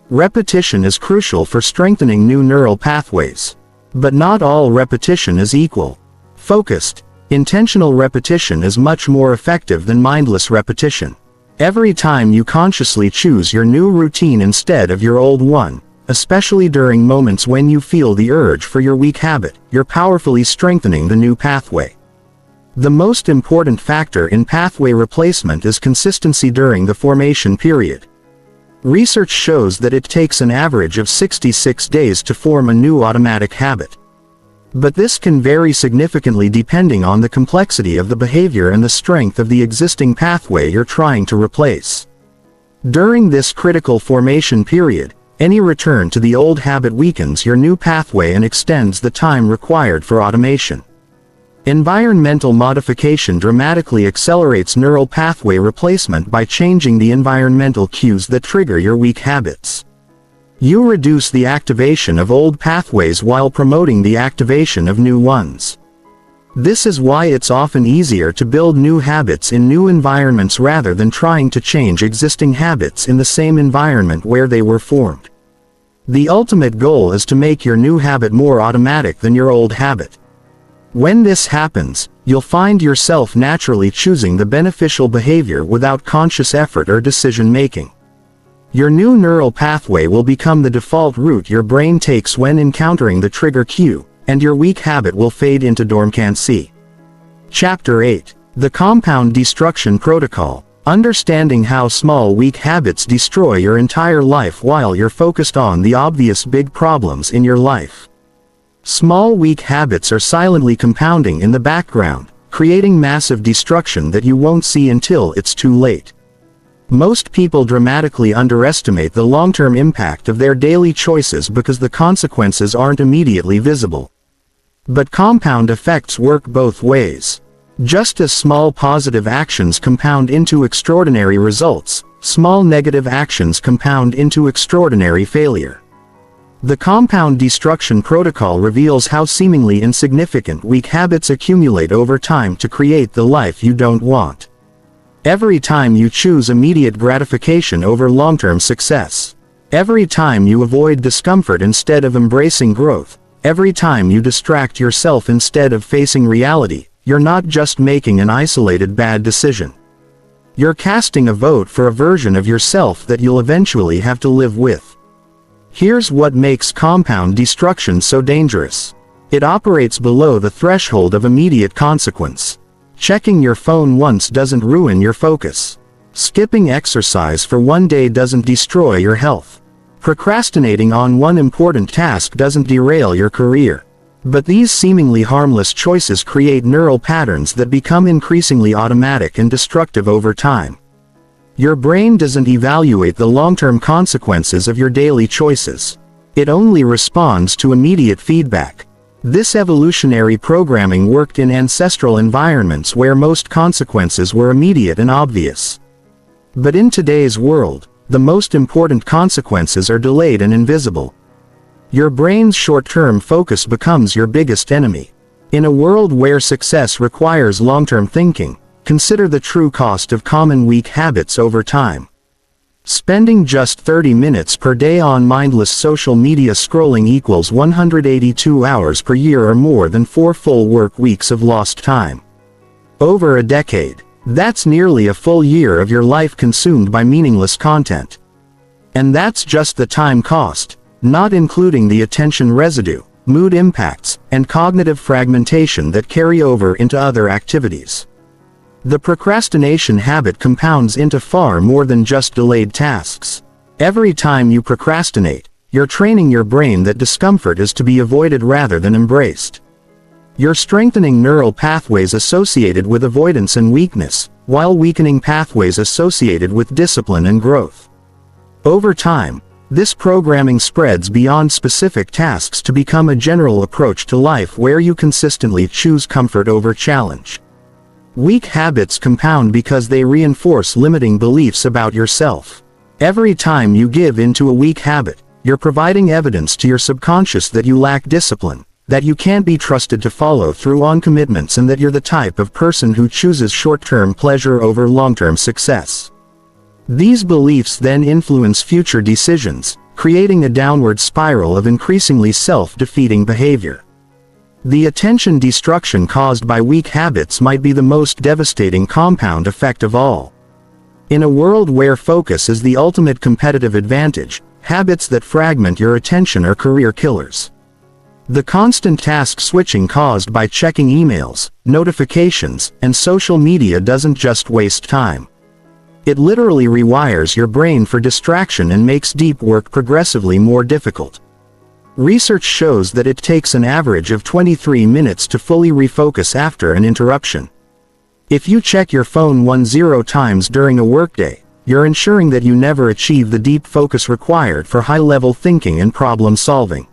Repetition is crucial for strengthening new neural pathways. But not all repetition is equal. Focused, intentional repetition is much more effective than mindless repetition. Every time you consciously choose your new routine instead of your old one, especially during moments when you feel the urge for your weak habit, you're powerfully strengthening the new pathway. The most important factor in pathway replacement is consistency during the formation period. Research shows that it takes an average of 66 days to form a new automatic habit. But this can vary significantly depending on the complexity of the behavior and the strength of the existing pathway you're trying to replace. During this critical formation period, any return to the old habit weakens your new pathway and extends the time required for automation. Environmental modification dramatically accelerates neural pathway replacement by changing the environmental cues that trigger your weak habits. You reduce the activation of old pathways while promoting the activation of new ones. This is why it's often easier to build new habits in new environments rather than trying to change existing habits in the same environment where they were formed. The ultimate goal is to make your new habit more automatic than your old habit. When this happens, you'll find yourself naturally choosing the beneficial behavior without conscious effort or decision-making. Your new neural pathway will become the default route your brain takes when encountering the trigger cue, and your weak habit will fade into dormancy. Chapter 8. The Compound Destruction Protocol. Understanding how small weak habits destroy your entire life while you're focused on the obvious big problems in your life. Small weak habits are silently compounding in the background, creating massive destruction that you won't see until it's too late. Most people dramatically underestimate the long-term impact of their daily choices because the consequences aren't immediately visible. But compound effects work both ways. Just as small positive actions compound into extraordinary results, small negative actions compound into extraordinary failure. The Compound Destruction Protocol reveals how seemingly insignificant weak habits accumulate over time to create the life you don't want. Every time you choose immediate gratification over long-term success. Every time you avoid discomfort instead of embracing growth. Every time you distract yourself instead of facing reality, you're not just making an isolated bad decision. You're casting a vote for a version of yourself that you'll eventually have to live with. Here's what makes compound destruction so dangerous. It operates below the threshold of immediate consequence. Checking your phone once doesn't ruin your focus. Skipping exercise for one day doesn't destroy your health. Procrastinating on one important task doesn't derail your career. But these seemingly harmless choices create neural patterns that become increasingly automatic and destructive over time. Your brain doesn't evaluate the long-term consequences of your daily choices. It only responds to immediate feedback. This evolutionary programming worked in ancestral environments where most consequences were immediate and obvious. But in today's world, the most important consequences are delayed and invisible. Your brain's short-term focus becomes your biggest enemy. In a world where success requires long-term thinking, consider the true cost of common weak habits over time. Spending just 30 minutes per day on mindless social media scrolling equals 182 hours per year or more than 4 full work weeks of lost time. Over a decade, that's nearly a full year of your life consumed by meaningless content. And that's just the time cost, not including the attention residue, mood impacts, and cognitive fragmentation that carry over into other activities. The procrastination habit compounds into far more than just delayed tasks. Every time you procrastinate, you're training your brain that discomfort is to be avoided rather than embraced. You're strengthening neural pathways associated with avoidance and weakness, while weakening pathways associated with discipline and growth. Over time, this programming spreads beyond specific tasks to become a general approach to life where you consistently choose comfort over challenge. Weak habits compound because they reinforce limiting beliefs about yourself. Every time you give into a weak habit, you're providing evidence to your subconscious that you lack discipline, that you can't be trusted to follow through on commitments, and that you're the type of person who chooses short-term pleasure over long-term success. These beliefs then influence future decisions, creating a downward spiral of increasingly self-defeating behavior. The attention destruction caused by weak habits might be the most devastating compound effect of all. In a world where focus is the ultimate competitive advantage, habits that fragment your attention are career killers. The constant task switching caused by checking emails, notifications, and social media doesn't just waste time. It literally rewires your brain for distraction and makes deep work progressively more difficult. Research shows that it takes an average of 23 minutes to fully refocus after an interruption. If you check your phone 10 times during a workday, you're ensuring that you never achieve the deep focus required for high-level thinking and problem-solving.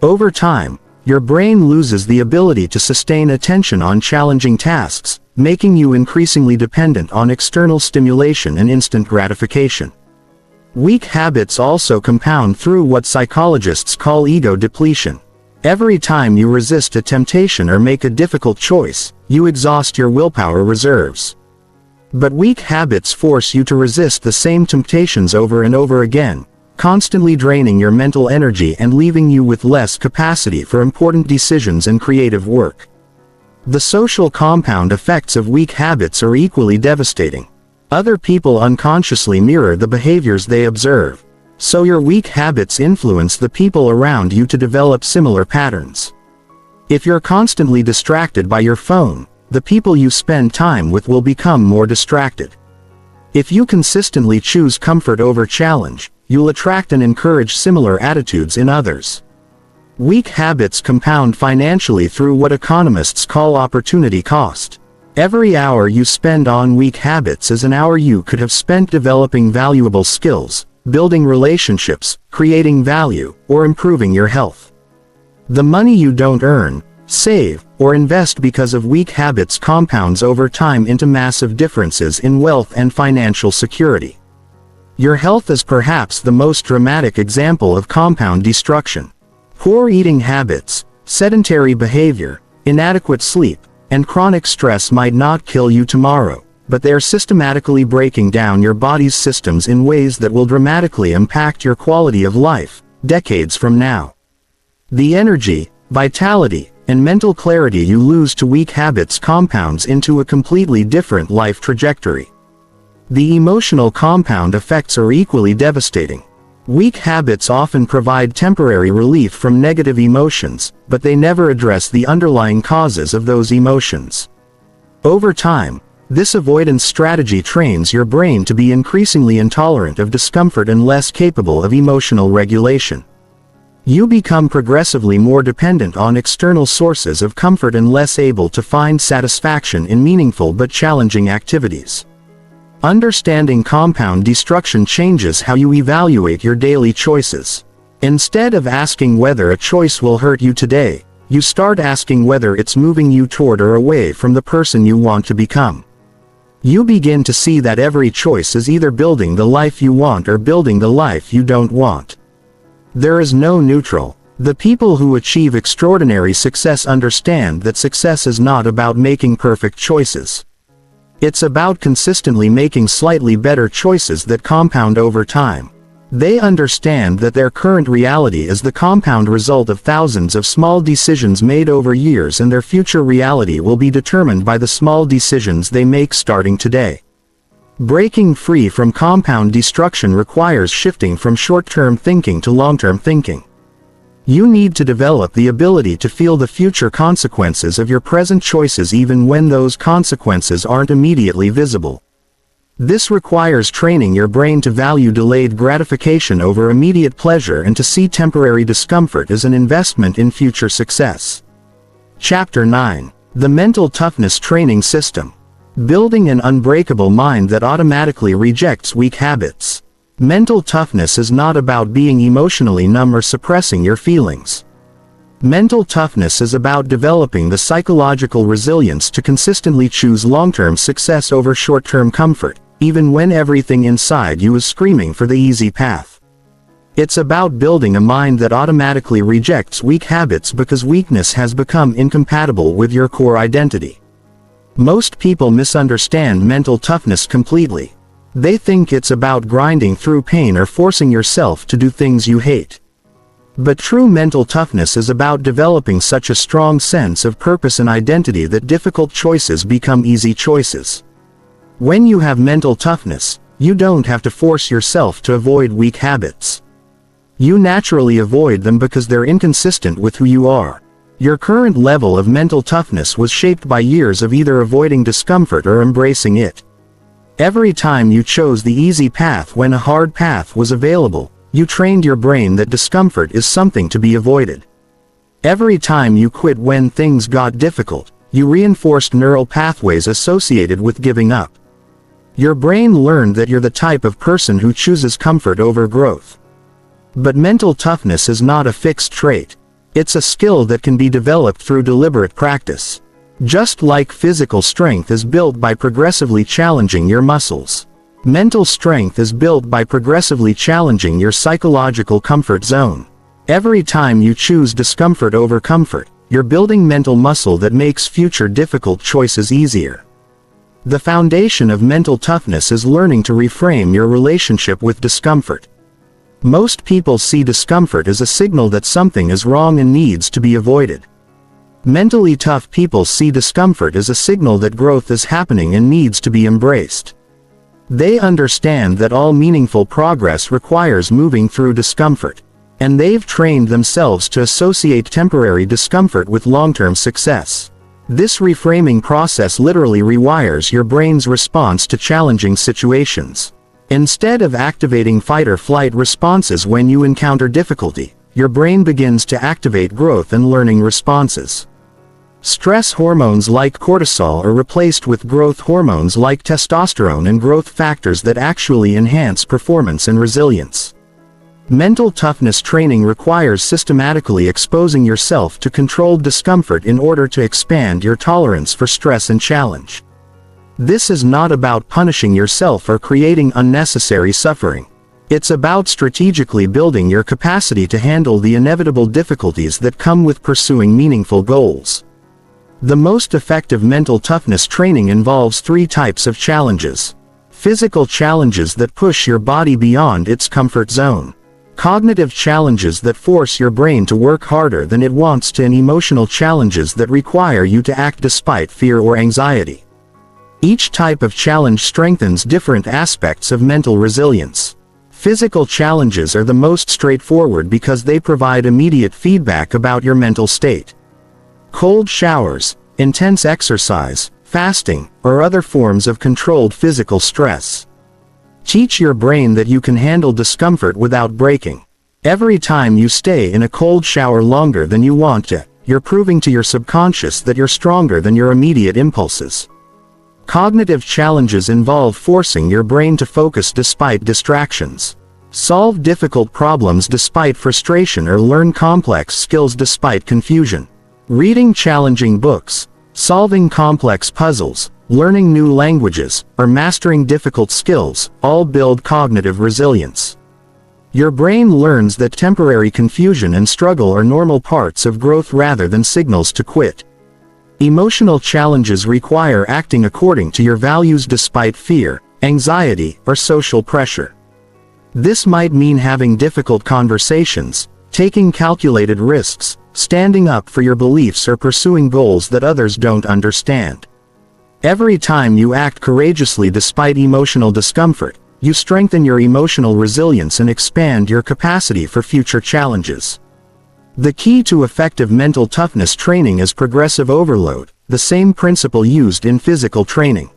Over time, your brain loses the ability to sustain attention on challenging tasks, making you increasingly dependent on external stimulation and instant gratification. Weak habits also compound through what psychologists call ego depletion. Every time you resist a temptation or make a difficult choice, you exhaust your willpower reserves. But weak habits force you to resist the same temptations over and over again, constantly draining your mental energy and leaving you with less capacity for important decisions and creative work. The social compound effects of weak habits are equally devastating. Other people unconsciously mirror the behaviors they observe, so your weak habits influence the people around you to develop similar patterns. If you're constantly distracted by your phone, the people you spend time with will become more distracted. If you consistently choose comfort over challenge, you'll attract and encourage similar attitudes in others. Weak habits compound financially through what economists call opportunity cost. Every hour you spend on weak habits is an hour you could have spent developing valuable skills, building relationships, creating value, or improving your health. The money you don't earn, save, or invest because of weak habits compounds over time into massive differences in wealth and financial security. Your health is perhaps the most dramatic example of compound destruction. Poor eating habits, sedentary behavior, inadequate sleep, and chronic stress might not kill you tomorrow, but they are systematically breaking down your body's systems in ways that will dramatically impact your quality of life, decades from now. The energy, vitality, and mental clarity you lose to weak habits compounds into a completely different life trajectory. The emotional compound effects are equally devastating. Weak habits often provide temporary relief from negative emotions, but they never address the underlying causes of those emotions. Over time, this avoidance strategy trains your brain to be increasingly intolerant of discomfort and less capable of emotional regulation. You become progressively more dependent on external sources of comfort and less able to find satisfaction in meaningful but challenging activities. Understanding compound destruction changes how you evaluate your daily choices. Instead of asking whether a choice will hurt you today, you start asking whether it's moving you toward or away from the person you want to become. You begin to see that every choice is either building the life you want or building the life you don't want. There is no neutral. The people who achieve extraordinary success understand that success is not about making perfect choices. It's about consistently making slightly better choices that compound over time. They understand that their current reality is the compound result of thousands of small decisions made over years, and their future reality will be determined by the small decisions they make starting today. Breaking free from compound destruction requires shifting from short-term thinking to long-term thinking. You need to develop the ability to feel the future consequences of your present choices even when those consequences aren't immediately visible. This requires training your brain to value delayed gratification over immediate pleasure and to see temporary discomfort as an investment in future success. Chapter 9. The Mental Toughness Training System. Building an unbreakable mind that automatically rejects weak habits. Mental toughness is not about being emotionally numb or suppressing your feelings. Mental toughness is about developing the psychological resilience to consistently choose long-term success over short-term comfort, even when everything inside you is screaming for the easy path. It's about building a mind that automatically rejects weak habits because weakness has become incompatible with your core identity. Most people misunderstand mental toughness completely. They think it's about grinding through pain or forcing yourself to do things you hate. But true mental toughness is about developing such a strong sense of purpose and identity that difficult choices become easy choices. When you have mental toughness, you don't have to force yourself to avoid weak habits. You naturally avoid them because they're inconsistent with who you are. Your current level of mental toughness was shaped by years of either avoiding discomfort or embracing it. Every time you chose the easy path when a hard path was available, you trained your brain that discomfort is something to be avoided. Every time you quit when things got difficult, you reinforced neural pathways associated with giving up. Your brain learned that you're the type of person who chooses comfort over growth. But mental toughness is not a fixed trait. It's a skill that can be developed through deliberate practice. Just like physical strength is built by progressively challenging your muscles, mental strength is built by progressively challenging your psychological comfort zone. Every time you choose discomfort over comfort, you're building mental muscle that makes future difficult choices easier. The foundation of mental toughness is learning to reframe your relationship with discomfort. Most people see discomfort as a signal that something is wrong and needs to be avoided. Mentally tough people see discomfort as a signal that growth is happening and needs to be embraced. They understand that all meaningful progress requires moving through discomfort, and they've trained themselves to associate temporary discomfort with long-term success. This reframing process literally rewires your brain's response to challenging situations. Instead of activating fight or flight responses when you encounter difficulty, your brain begins to activate growth and learning responses. Stress hormones like cortisol are replaced with growth hormones like testosterone and growth factors that actually enhance performance and resilience. Mental toughness training requires systematically exposing yourself to controlled discomfort in order to expand your tolerance for stress and challenge. This is not about punishing yourself or creating unnecessary suffering. It's about strategically building your capacity to handle the inevitable difficulties that come with pursuing meaningful goals. The most effective mental toughness training involves 3 types of challenges. Physical challenges that push your body beyond its comfort zone. Cognitive challenges that force your brain to work harder than it wants to, and emotional challenges that require you to act despite fear or anxiety. Each type of challenge strengthens different aspects of mental resilience. Physical challenges are the most straightforward because they provide immediate feedback about your mental state. Cold showers, intense exercise, fasting, or other forms of controlled physical stress teach your brain that you can handle discomfort without breaking. Every time you stay in a cold shower longer than you want to, you're proving to your subconscious that you're stronger than your immediate impulses. Cognitive challenges involve forcing your brain to focus despite distractions, solve difficult problems despite frustration, or learn complex skills despite confusion. Reading challenging books, solving complex puzzles, learning new languages, or mastering difficult skills all build cognitive resilience. Your brain learns that temporary confusion and struggle are normal parts of growth rather than signals to quit. Emotional challenges require acting according to your values despite fear, anxiety, or social pressure. This might mean having difficult conversations, taking calculated risks, standing up for your beliefs, or pursuing goals that others don't understand. Every time you act courageously despite emotional discomfort, you strengthen your emotional resilience and expand your capacity for future challenges. The key to effective mental toughness training is progressive overload, the same principle used in physical training.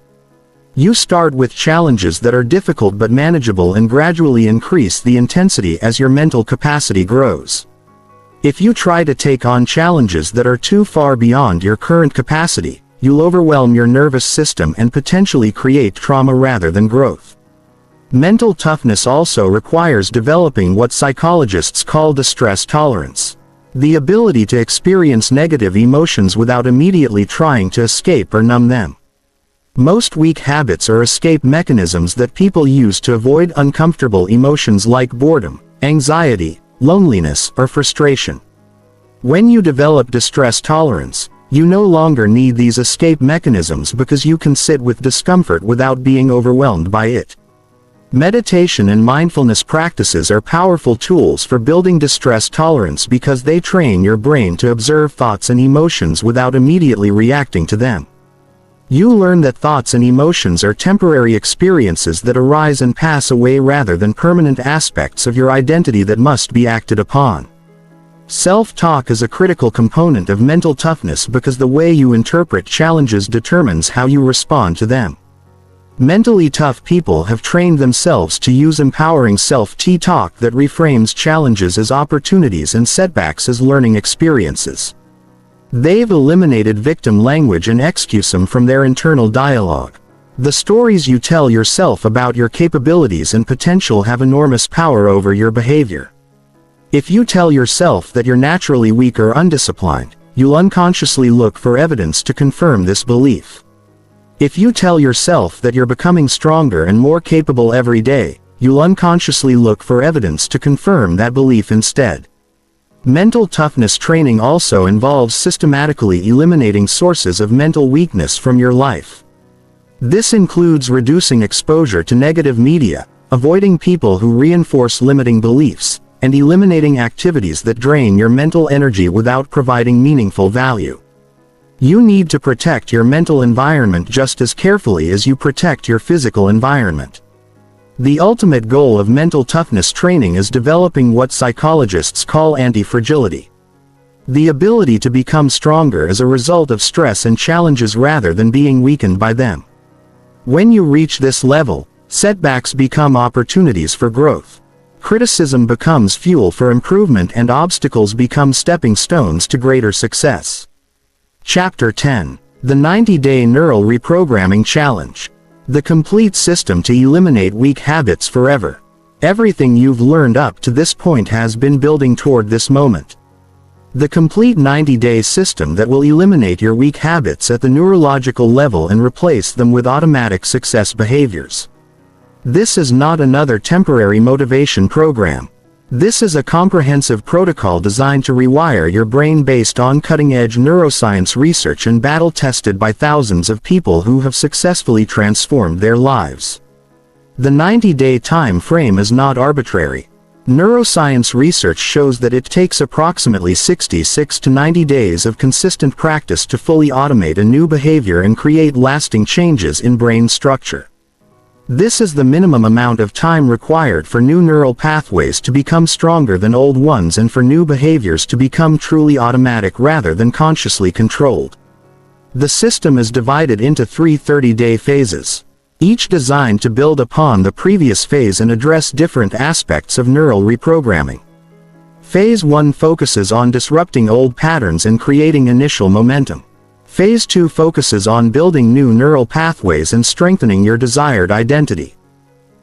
You start with challenges that are difficult but manageable and gradually increase the intensity as your mental capacity grows. If you try to take on challenges that are too far beyond your current capacity, you'll overwhelm your nervous system and potentially create trauma rather than growth. Mental toughness also requires developing what psychologists call distress tolerance. The ability to experience negative emotions without immediately trying to escape or numb them. Most weak habits are escape mechanisms that people use to avoid uncomfortable emotions like boredom, anxiety, loneliness, or frustration. When you develop distress tolerance, you no longer need these escape mechanisms because you can sit with discomfort without being overwhelmed by it. Meditation and mindfulness practices are powerful tools for building distress tolerance because they train your brain to observe thoughts and emotions without immediately reacting to them. You learn that thoughts and emotions are temporary experiences that arise and pass away rather than permanent aspects of your identity that must be acted upon. Self-talk is a critical component of mental toughness because the way you interpret challenges determines how you respond to them. Mentally tough people have trained themselves to use empowering self-talk that reframes challenges as opportunities and setbacks as learning experiences. They've eliminated victim language and excusem from their internal dialogue. The stories you tell yourself about your capabilities and potential have enormous power over your behavior. If you tell yourself that you're naturally weak or undisciplined, you'll unconsciously look for evidence to confirm this belief. If you tell yourself that you're becoming stronger and more capable every day, you'll unconsciously look for evidence to confirm that belief instead. Mental toughness training also involves systematically eliminating sources of mental weakness from your life. This includes reducing exposure to negative media, avoiding people who reinforce limiting beliefs, and eliminating activities that drain your mental energy without providing meaningful value. You need to protect your mental environment just as carefully as you protect your physical environment. The ultimate goal of mental toughness training is developing what psychologists call anti-fragility. The ability to become stronger as a result of stress and challenges rather than being weakened by them. When you reach this level, setbacks become opportunities for growth. Criticism becomes fuel for improvement and obstacles become stepping stones to greater success. Chapter 10. The 90-Day Neural Reprogramming Challenge. The complete system to eliminate weak habits forever. Everything you've learned up to this point has been building toward this moment. The complete 90-day system that will eliminate your weak habits at the neurological level and replace them with automatic success behaviors. This is not another temporary motivation program. This is a comprehensive protocol designed to rewire your brain based on cutting-edge neuroscience research and battle-tested by thousands of people who have successfully transformed their lives. The 90-day time frame is not arbitrary. Neuroscience research shows that it takes approximately 66 to 90 days of consistent practice to fully automate a new behavior and create lasting changes in brain structure. This is the minimum amount of time required for new neural pathways to become stronger than old ones and for new behaviors to become truly automatic rather than consciously controlled. The system is divided into 3 30-day phases, each designed to build upon the previous phase and address different aspects of neural reprogramming. Phase 1 focuses on disrupting old patterns and creating initial momentum. Phase 2 focuses on building new neural pathways and strengthening your desired identity.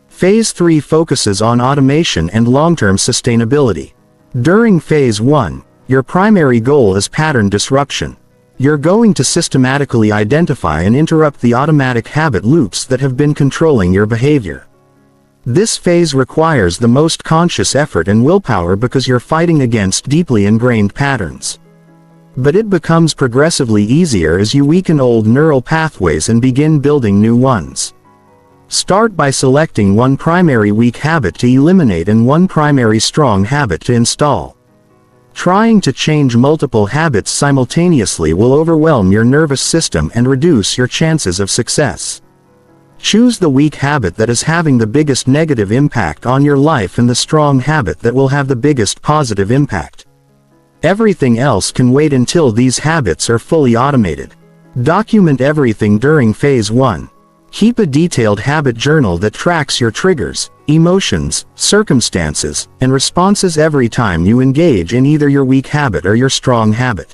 Phase 3 focuses on automation and long-term sustainability. During Phase 1, your primary goal is pattern disruption. You're going to systematically identify and interrupt the automatic habit loops that have been controlling your behavior. This phase requires the most conscious effort and willpower because you're fighting against deeply ingrained patterns. But it becomes progressively easier as you weaken old neural pathways and begin building new ones. Start by selecting one primary weak habit to eliminate and one primary strong habit to install. Trying to change multiple habits simultaneously will overwhelm your nervous system and reduce your chances of success. Choose the weak habit that is having the biggest negative impact on your life and the strong habit that will have the biggest positive impact. Everything else can wait until these habits are fully automated. Document everything during Phase 1. Keep a detailed habit journal that tracks your triggers, emotions, circumstances, and responses every time you engage in either your weak habit or your strong habit.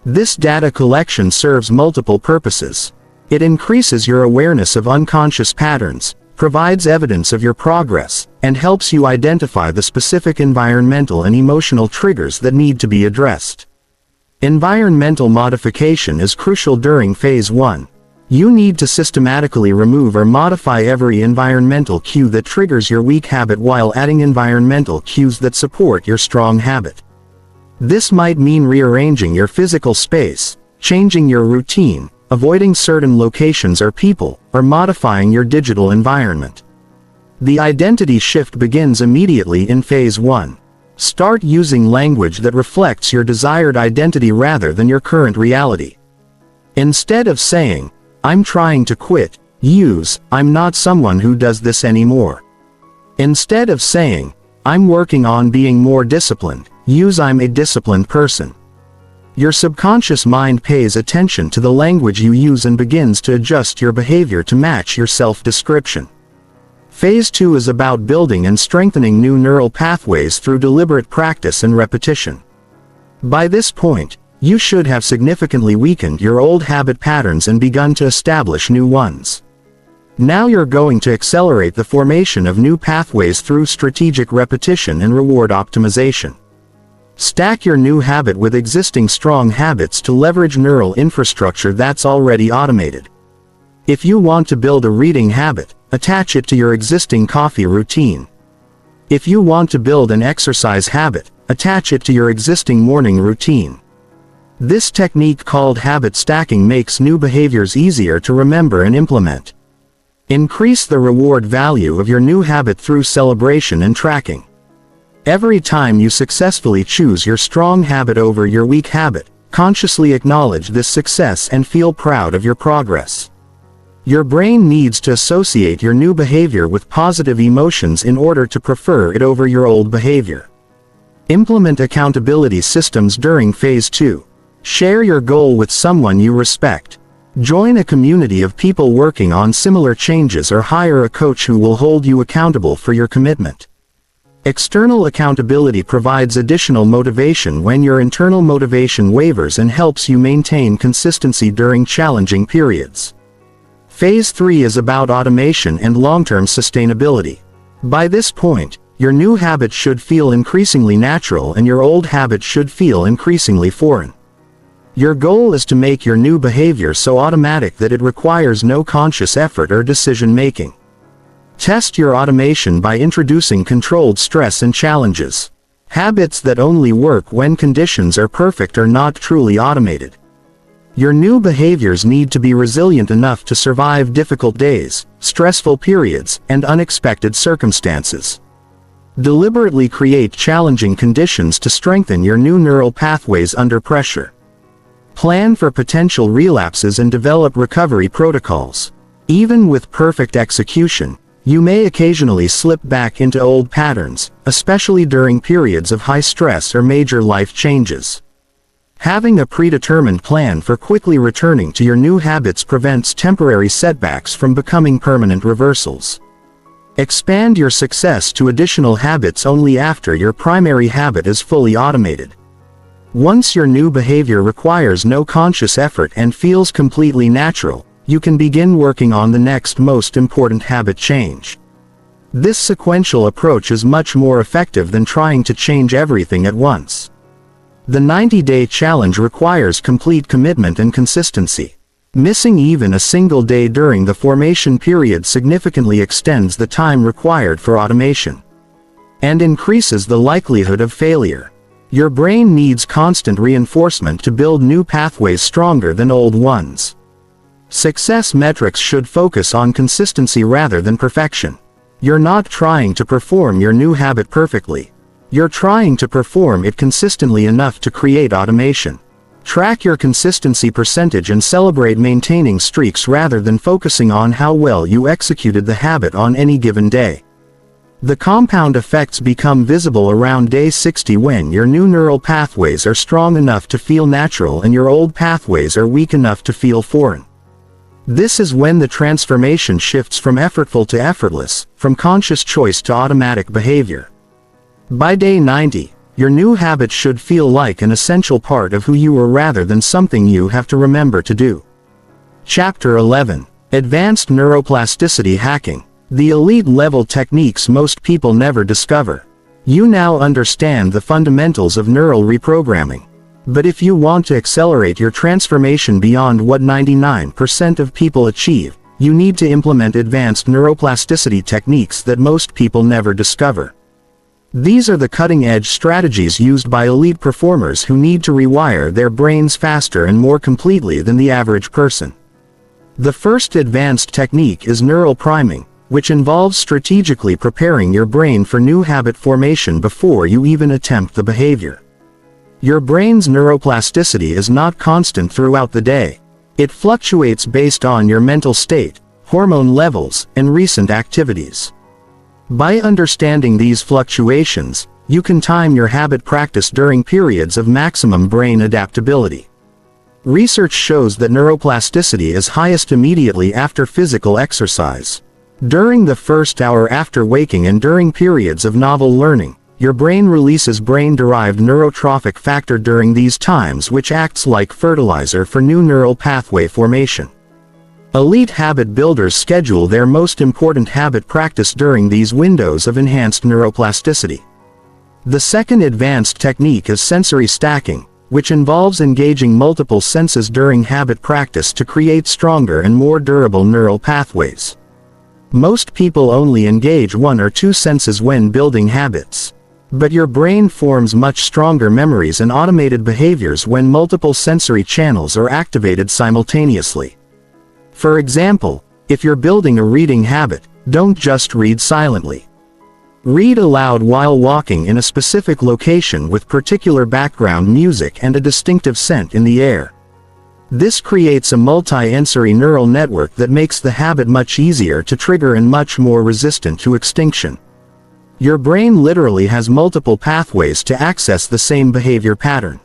This data collection serves multiple purposes. It increases your awareness of unconscious patterns, provides evidence of your progress, and helps you identify the specific environmental and emotional triggers that need to be addressed. Environmental modification is crucial during phase 1. You need to systematically remove or modify every environmental cue that triggers your weak habit while adding environmental cues that support your strong habit. This might mean rearranging your physical space, changing your routine, avoiding certain locations or people, or modifying your digital environment. The identity shift begins immediately in phase 1. Start using language that reflects your desired identity rather than your current reality. Instead of saying, "I'm trying to quit," use, "I'm not someone who does this anymore." Instead of saying, "I'm working on being more disciplined," use, "I'm a disciplined person." Your subconscious mind pays attention to the language you use and begins to adjust your behavior to match your self-description. Phase 2 is about building and strengthening new neural pathways through deliberate practice and repetition. By this point, you should have significantly weakened your old habit patterns and begun to establish new ones. Now you're going to accelerate the formation of new pathways through strategic repetition and reward optimization. Stack your new habit with existing strong habits to leverage neural infrastructure that's already automated. If you want to build a reading habit, attach it to your existing coffee routine. If you want to build an exercise habit, attach it to your existing morning routine. This technique called habit stacking makes new behaviors easier to remember and implement. Increase the reward value of your new habit through celebration and tracking. Every time you successfully choose your strong habit over your weak habit, consciously acknowledge this success and feel proud of your progress. Your brain needs to associate your new behavior with positive emotions in order to prefer it over your old behavior. Implement accountability systems during phase 2. Share your goal with someone you respect. Join a community of people working on similar changes or hire a coach who will hold you accountable for your commitment. External accountability provides additional motivation when your internal motivation wavers and helps you maintain consistency during challenging periods. Phase 3 is about automation and long-term sustainability. By this point, your new habit should feel increasingly natural and your old habit should feel increasingly foreign. Your goal is to make your new behavior so automatic that it requires no conscious effort or decision-making. Test your automation by introducing controlled stress and challenges. Habits that only work when conditions are perfect are not truly automated. Your new behaviors need to be resilient enough to survive difficult days, stressful periods, and unexpected circumstances. Deliberately create challenging conditions to strengthen your new neural pathways under pressure. Plan for potential relapses and develop recovery protocols. Even with perfect execution, you may occasionally slip back into old patterns, especially during periods of high stress or major life changes. Having a predetermined plan for quickly returning to your new habits prevents temporary setbacks from becoming permanent reversals. Expand your success to additional habits only after your primary habit is fully automated. Once your new behavior requires no conscious effort and feels completely natural, you can begin working on the next most important habit change. This sequential approach is much more effective than trying to change everything at once. The 90-day challenge requires complete commitment and consistency. Missing even a single day during the formation period significantly extends the time required for automation and increases the likelihood of failure. Your brain needs constant reinforcement to build new pathways stronger than old ones. Success metrics should focus on consistency rather than perfection. You're not trying to perform your new habit perfectly. You're trying to perform it consistently enough to create automation. Track your consistency percentage and celebrate maintaining streaks rather than focusing on how well you executed the habit on any given day. The compound effects become visible around day 60 when your new neural pathways are strong enough to feel natural and your old pathways are weak enough to feel foreign. This is when the transformation shifts from effortful to effortless, from conscious choice to automatic behavior. By day 90, your new habit should feel like an essential part of who you are rather than something you have to remember to do. Chapter 11. Advanced Neuroplasticity Hacking. The elite-level techniques most people never discover. You now understand the fundamentals of neural reprogramming. But if you want to accelerate your transformation beyond what 99% of people achieve, you need to implement advanced neuroplasticity techniques that most people never discover. These are the cutting-edge strategies used by elite performers who need to rewire their brains faster and more completely than the average person. The first advanced technique is neural priming, which involves strategically preparing your brain for new habit formation before you even attempt the behavior. Your brain's neuroplasticity is not constant throughout the day. It fluctuates based on your mental state, hormone levels, and recent activities. By understanding these fluctuations, you can time your habit practice during periods of maximum brain adaptability. Research shows that neuroplasticity is highest immediately after physical exercise. During the first hour after waking and during periods of novel learning, your brain releases brain-derived neurotrophic factor during these times, which acts like fertilizer for new neural pathway formation. Elite habit builders schedule their most important habit practice during these windows of enhanced neuroplasticity. The second advanced technique is sensory stacking, which involves engaging multiple senses during habit practice to create stronger and more durable neural pathways. Most people only engage one or two senses when building habits. But your brain forms much stronger memories and automated behaviors when multiple sensory channels are activated simultaneously. For example, if you're building a reading habit, don't just read silently. Read aloud while walking in a specific location with particular background music and a distinctive scent in the air. This creates a multi-sensory neural network that makes the habit much easier to trigger and much more resistant to extinction. Your brain literally has multiple pathways to access the same behavior pattern.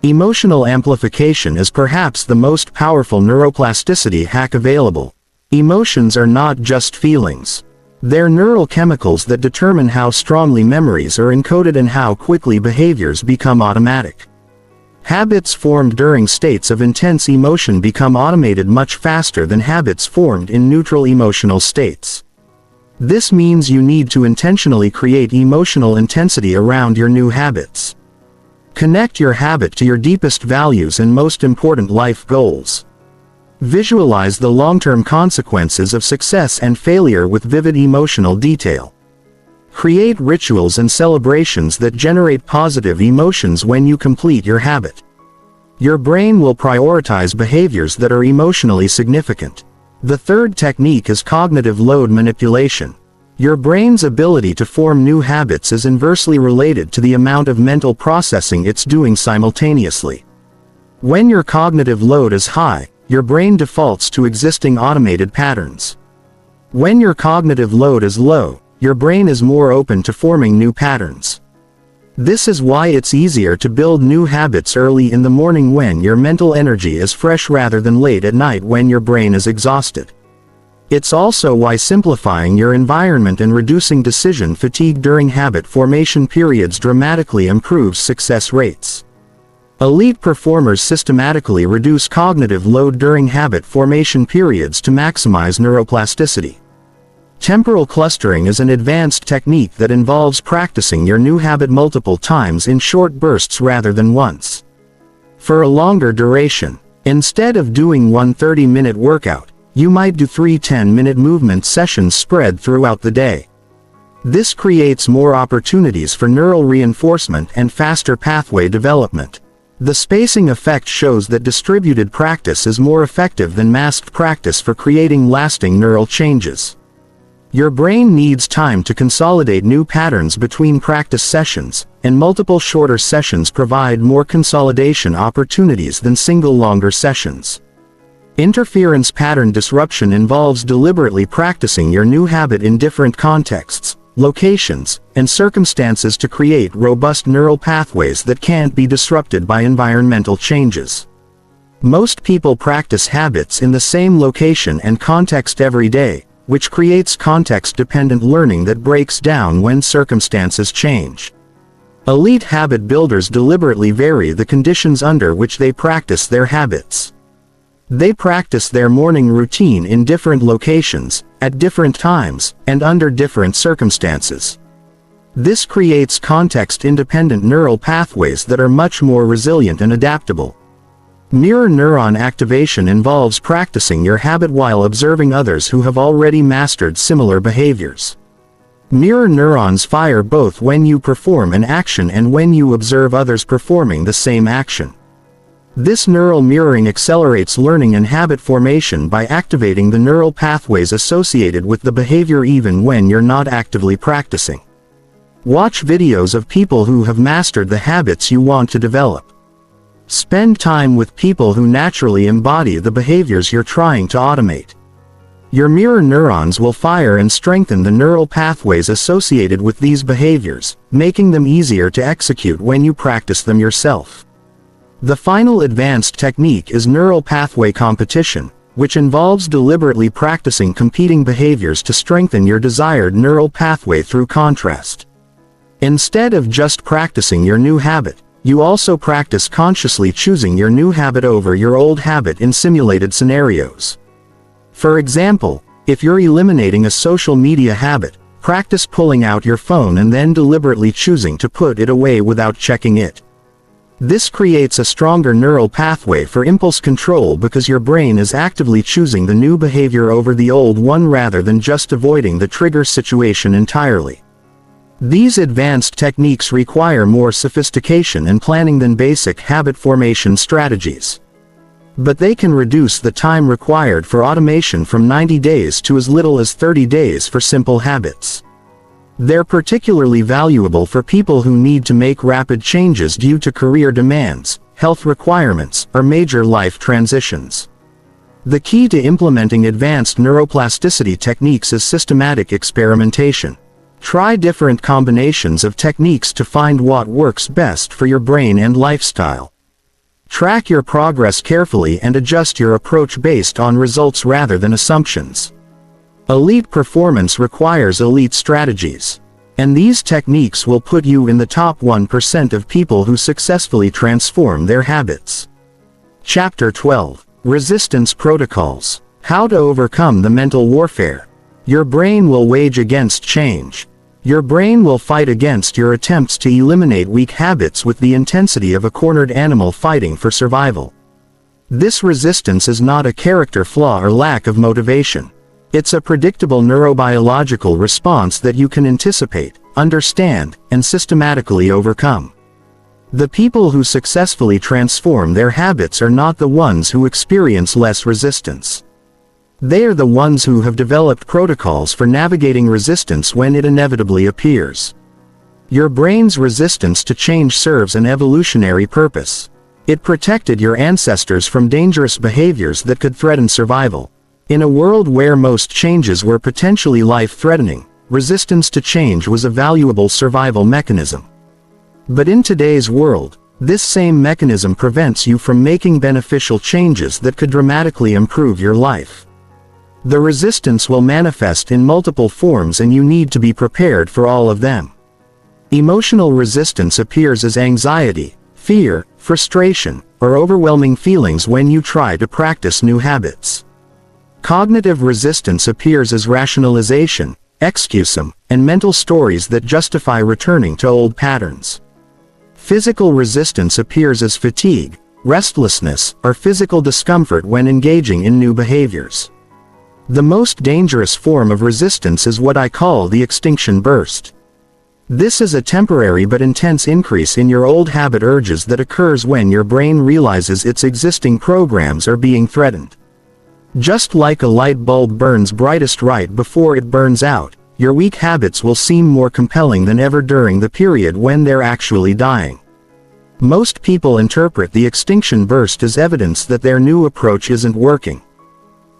Emotional amplification is perhaps the most powerful neuroplasticity hack available. Emotions are not just feelings. They're neural chemicals that determine how strongly memories are encoded and how quickly behaviors become automatic. Habits formed during states of intense emotion become automated much faster than habits formed in neutral emotional states. This means you need to intentionally create emotional intensity around your new habits. Connect your habit to your deepest values and most important life goals. Visualize the long-term consequences of success and failure with vivid emotional detail. Create rituals and celebrations that generate positive emotions when you complete your habit. Your brain will prioritize behaviors that are emotionally significant. The third technique is cognitive load manipulation. Your brain's ability to form new habits is inversely related to the amount of mental processing it's doing simultaneously. When your cognitive load is high, your brain defaults to existing automated patterns. When your cognitive load is low, your brain is more open to forming new patterns. This is why it's easier to build new habits early in the morning when your mental energy is fresh rather than late at night when your brain is exhausted. It's also why simplifying your environment and reducing decision fatigue during habit formation periods dramatically improves success rates. Elite performers systematically reduce cognitive load during habit formation periods to maximize neuroplasticity. Temporal clustering is an advanced technique that involves practicing your new habit multiple times in short bursts rather than once. For a longer duration, instead of doing one 30-minute workout, you might do 3 10-minute movement sessions spread throughout the day. This creates more opportunities for neural reinforcement and faster pathway development. The spacing effect shows that distributed practice is more effective than masked practice for creating lasting neural changes. Your brain needs time to consolidate new patterns between practice sessions, and multiple shorter sessions provide more consolidation opportunities than single longer sessions. Interference pattern disruption involves deliberately practicing your new habit in different contexts, locations, and circumstances to create robust neural pathways that can't be disrupted by environmental changes. Most people practice habits in the same location and context every day, which creates context-dependent learning that breaks down when circumstances change. Elite habit builders deliberately vary the conditions under which they practice their habits. They practice their morning routine in different locations, at different times, and under different circumstances. This creates context-independent neural pathways that are much more resilient and adaptable. Mirror neuron activation involves practicing your habit while observing others who have already mastered similar behaviors. Mirror neurons fire both when you perform an action and when you observe others performing the same action. This neural mirroring accelerates learning and habit formation by activating the neural pathways associated with the behavior even when you're not actively practicing. Watch videos of people who have mastered the habits you want to develop. Spend time with people who naturally embody the behaviors you're trying to automate. Your mirror neurons will fire and strengthen the neural pathways associated with these behaviors, making them easier to execute when you practice them yourself. The final advanced technique is neural pathway competition, which involves deliberately practicing competing behaviors to strengthen your desired neural pathway through contrast. Instead of just practicing your new habit, you also practice consciously choosing your new habit over your old habit in simulated scenarios. For example, if you're eliminating a social media habit, practice pulling out your phone and then deliberately choosing to put it away without checking it. This creates a stronger neural pathway for impulse control because your brain is actively choosing the new behavior over the old one rather than just avoiding the trigger situation entirely. These advanced techniques require more sophistication and planning than basic habit formation strategies. But they can reduce the time required for automation from 90 days to as little as 30 days for simple habits. They're particularly valuable for people who need to make rapid changes due to career demands, health requirements, or major life transitions. The key to implementing advanced neuroplasticity techniques is systematic experimentation. Try different combinations of techniques to find what works best for your brain and lifestyle. Track your progress carefully and adjust your approach based on results rather than assumptions. Elite performance requires elite strategies. And these techniques will put you in the top 1% of people who successfully transform their habits. Chapter 12. Resistance Protocols. How to overcome the mental warfare. Your brain will wage against change. Your brain will fight against your attempts to eliminate weak habits with the intensity of a cornered animal fighting for survival. This resistance is not a character flaw or lack of motivation. It's a predictable neurobiological response that you can anticipate, understand, and systematically overcome. The people who successfully transform their habits are not the ones who experience less resistance. They are the ones who have developed protocols for navigating resistance when it inevitably appears. Your brain's resistance to change serves an evolutionary purpose. It protected your ancestors from dangerous behaviors that could threaten survival. In a world where most changes were potentially life-threatening, resistance to change was a valuable survival mechanism. But in today's world, this same mechanism prevents you from making beneficial changes that could dramatically improve your life. The resistance will manifest in multiple forms and you need to be prepared for all of them. Emotional resistance appears as anxiety, fear, frustration, or overwhelming feelings when you try to practice new habits. Cognitive resistance appears as rationalization, excusing, and mental stories that justify returning to old patterns. Physical resistance appears as fatigue, restlessness, or physical discomfort when engaging in new behaviors. The most dangerous form of resistance is what I call the extinction burst. This is a temporary but intense increase in your old habit urges that occurs when your brain realizes its existing programs are being threatened. Just like a light bulb burns brightest right before it burns out, your weak habits will seem more compelling than ever during the period when they're actually dying. Most people interpret the extinction burst as evidence that their new approach isn't working.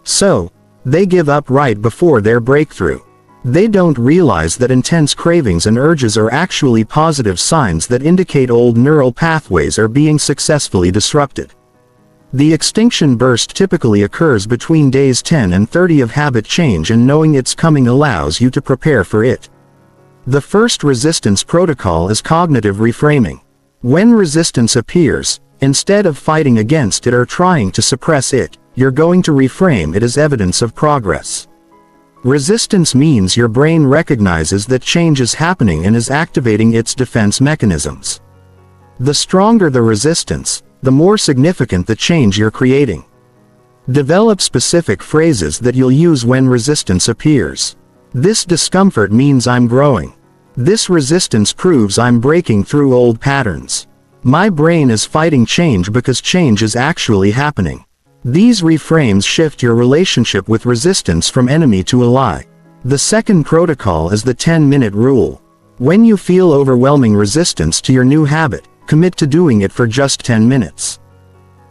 So, they give up right before their breakthrough. They don't realize that intense cravings and urges are actually positive signs that indicate old neural pathways are being successfully disrupted. The extinction burst typically occurs between days 10 and 30 of habit change, and knowing it's coming allows you to prepare for it. The first resistance protocol is cognitive reframing. When resistance appears, instead of fighting against it or trying to suppress it, you're going to reframe it as evidence of progress. Resistance means your brain recognizes that change is happening and is activating its defense mechanisms. The stronger the resistance, the more significant the change you're creating. Develop specific phrases that you'll use when resistance appears. This discomfort means I'm growing. This resistance proves I'm breaking through old patterns. My brain is fighting change because change is actually happening. These reframes shift your relationship with resistance from enemy to ally. The second protocol is the 10-minute rule. When you feel overwhelming resistance to your new habit, commit to doing it for just 10 minutes.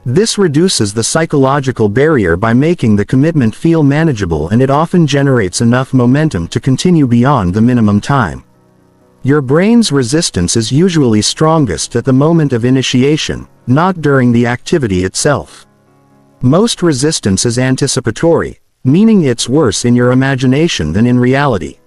This reduces the psychological barrier by making the commitment feel manageable, and it often generates enough momentum to continue beyond the minimum time. Your brain's resistance is usually strongest at the moment of initiation, not during the activity itself. Most resistance is anticipatory, meaning it's worse in your imagination than in reality.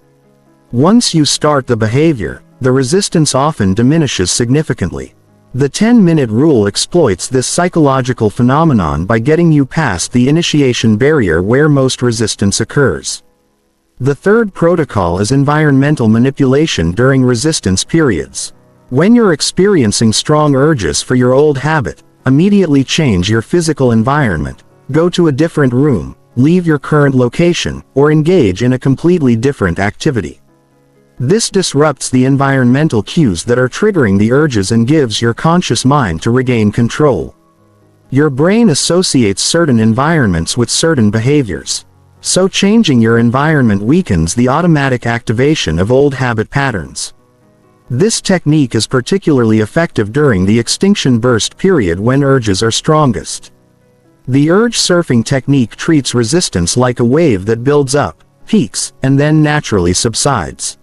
Once you start the behavior, the resistance often diminishes significantly. The 10-minute rule exploits this psychological phenomenon by getting you past the initiation barrier where most resistance occurs. The third protocol is environmental manipulation during resistance periods. When you're experiencing strong urges for your old habit, immediately change your physical environment, go to a different room, leave your current location, or engage in a completely different activity. This disrupts the environmental cues that are triggering the urges and gives your conscious mind to regain control. Your brain associates certain environments with certain behaviors. So changing your environment weakens the automatic activation of old habit patterns. This technique is particularly effective during the extinction burst period when urges are strongest. The urge surfing technique treats resistance like a wave that builds up, peaks, and then naturally subsides.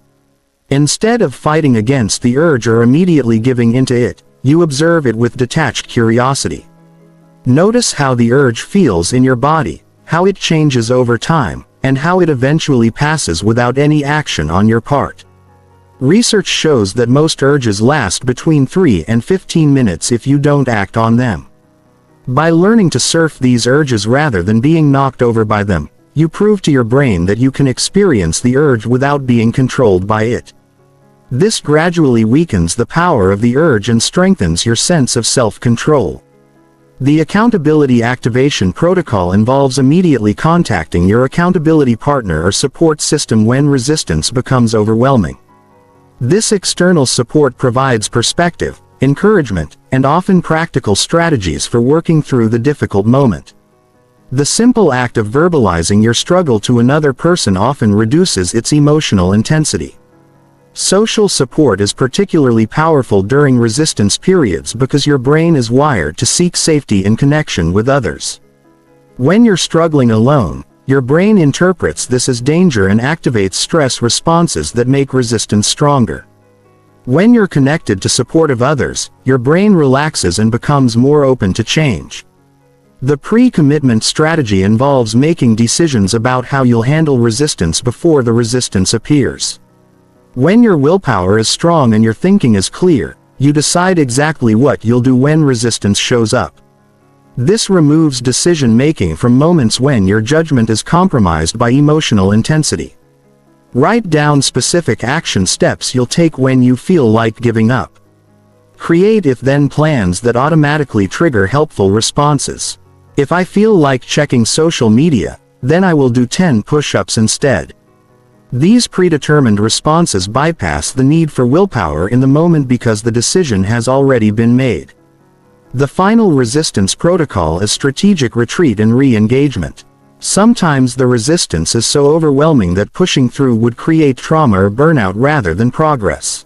Instead of fighting against the urge or immediately giving into it, you observe it with detached curiosity. Notice how the urge feels in your body, how it changes over time, and how it eventually passes without any action on your part. Research shows that most urges last between 3 and 15 minutes if you don't act on them. By learning to surf these urges rather than being knocked over by them, you prove to your brain that you can experience the urge without being controlled by it. This gradually weakens the power of the urge and strengthens your sense of self-control. The accountability activation protocol involves immediately contacting your accountability partner or support system when resistance becomes overwhelming. This external support provides perspective, encouragement, and often practical strategies for working through the difficult moment. The simple act of verbalizing your struggle to another person often reduces its emotional intensity. Social support is particularly powerful during resistance periods because your brain is wired to seek safety in connection with others. When you're struggling alone, your brain interprets this as danger and activates stress responses that make resistance stronger. When you're connected to support of others, your brain relaxes and becomes more open to change. The pre-commitment strategy involves making decisions about how you'll handle resistance before the resistance appears. When your willpower is strong and your thinking is clear, you decide exactly what you'll do when resistance shows up. This removes decision-making from moments when your judgment is compromised by emotional intensity. Write down specific action steps you'll take when you feel like giving up. Create if-then plans that automatically trigger helpful responses. If I feel like checking social media, then I will do 10 push-ups instead. These predetermined responses bypass the need for willpower in the moment because the decision has already been made. The final resistance protocol is strategic retreat and re-engagement. Sometimes the resistance is so overwhelming that pushing through would create trauma or burnout rather than progress.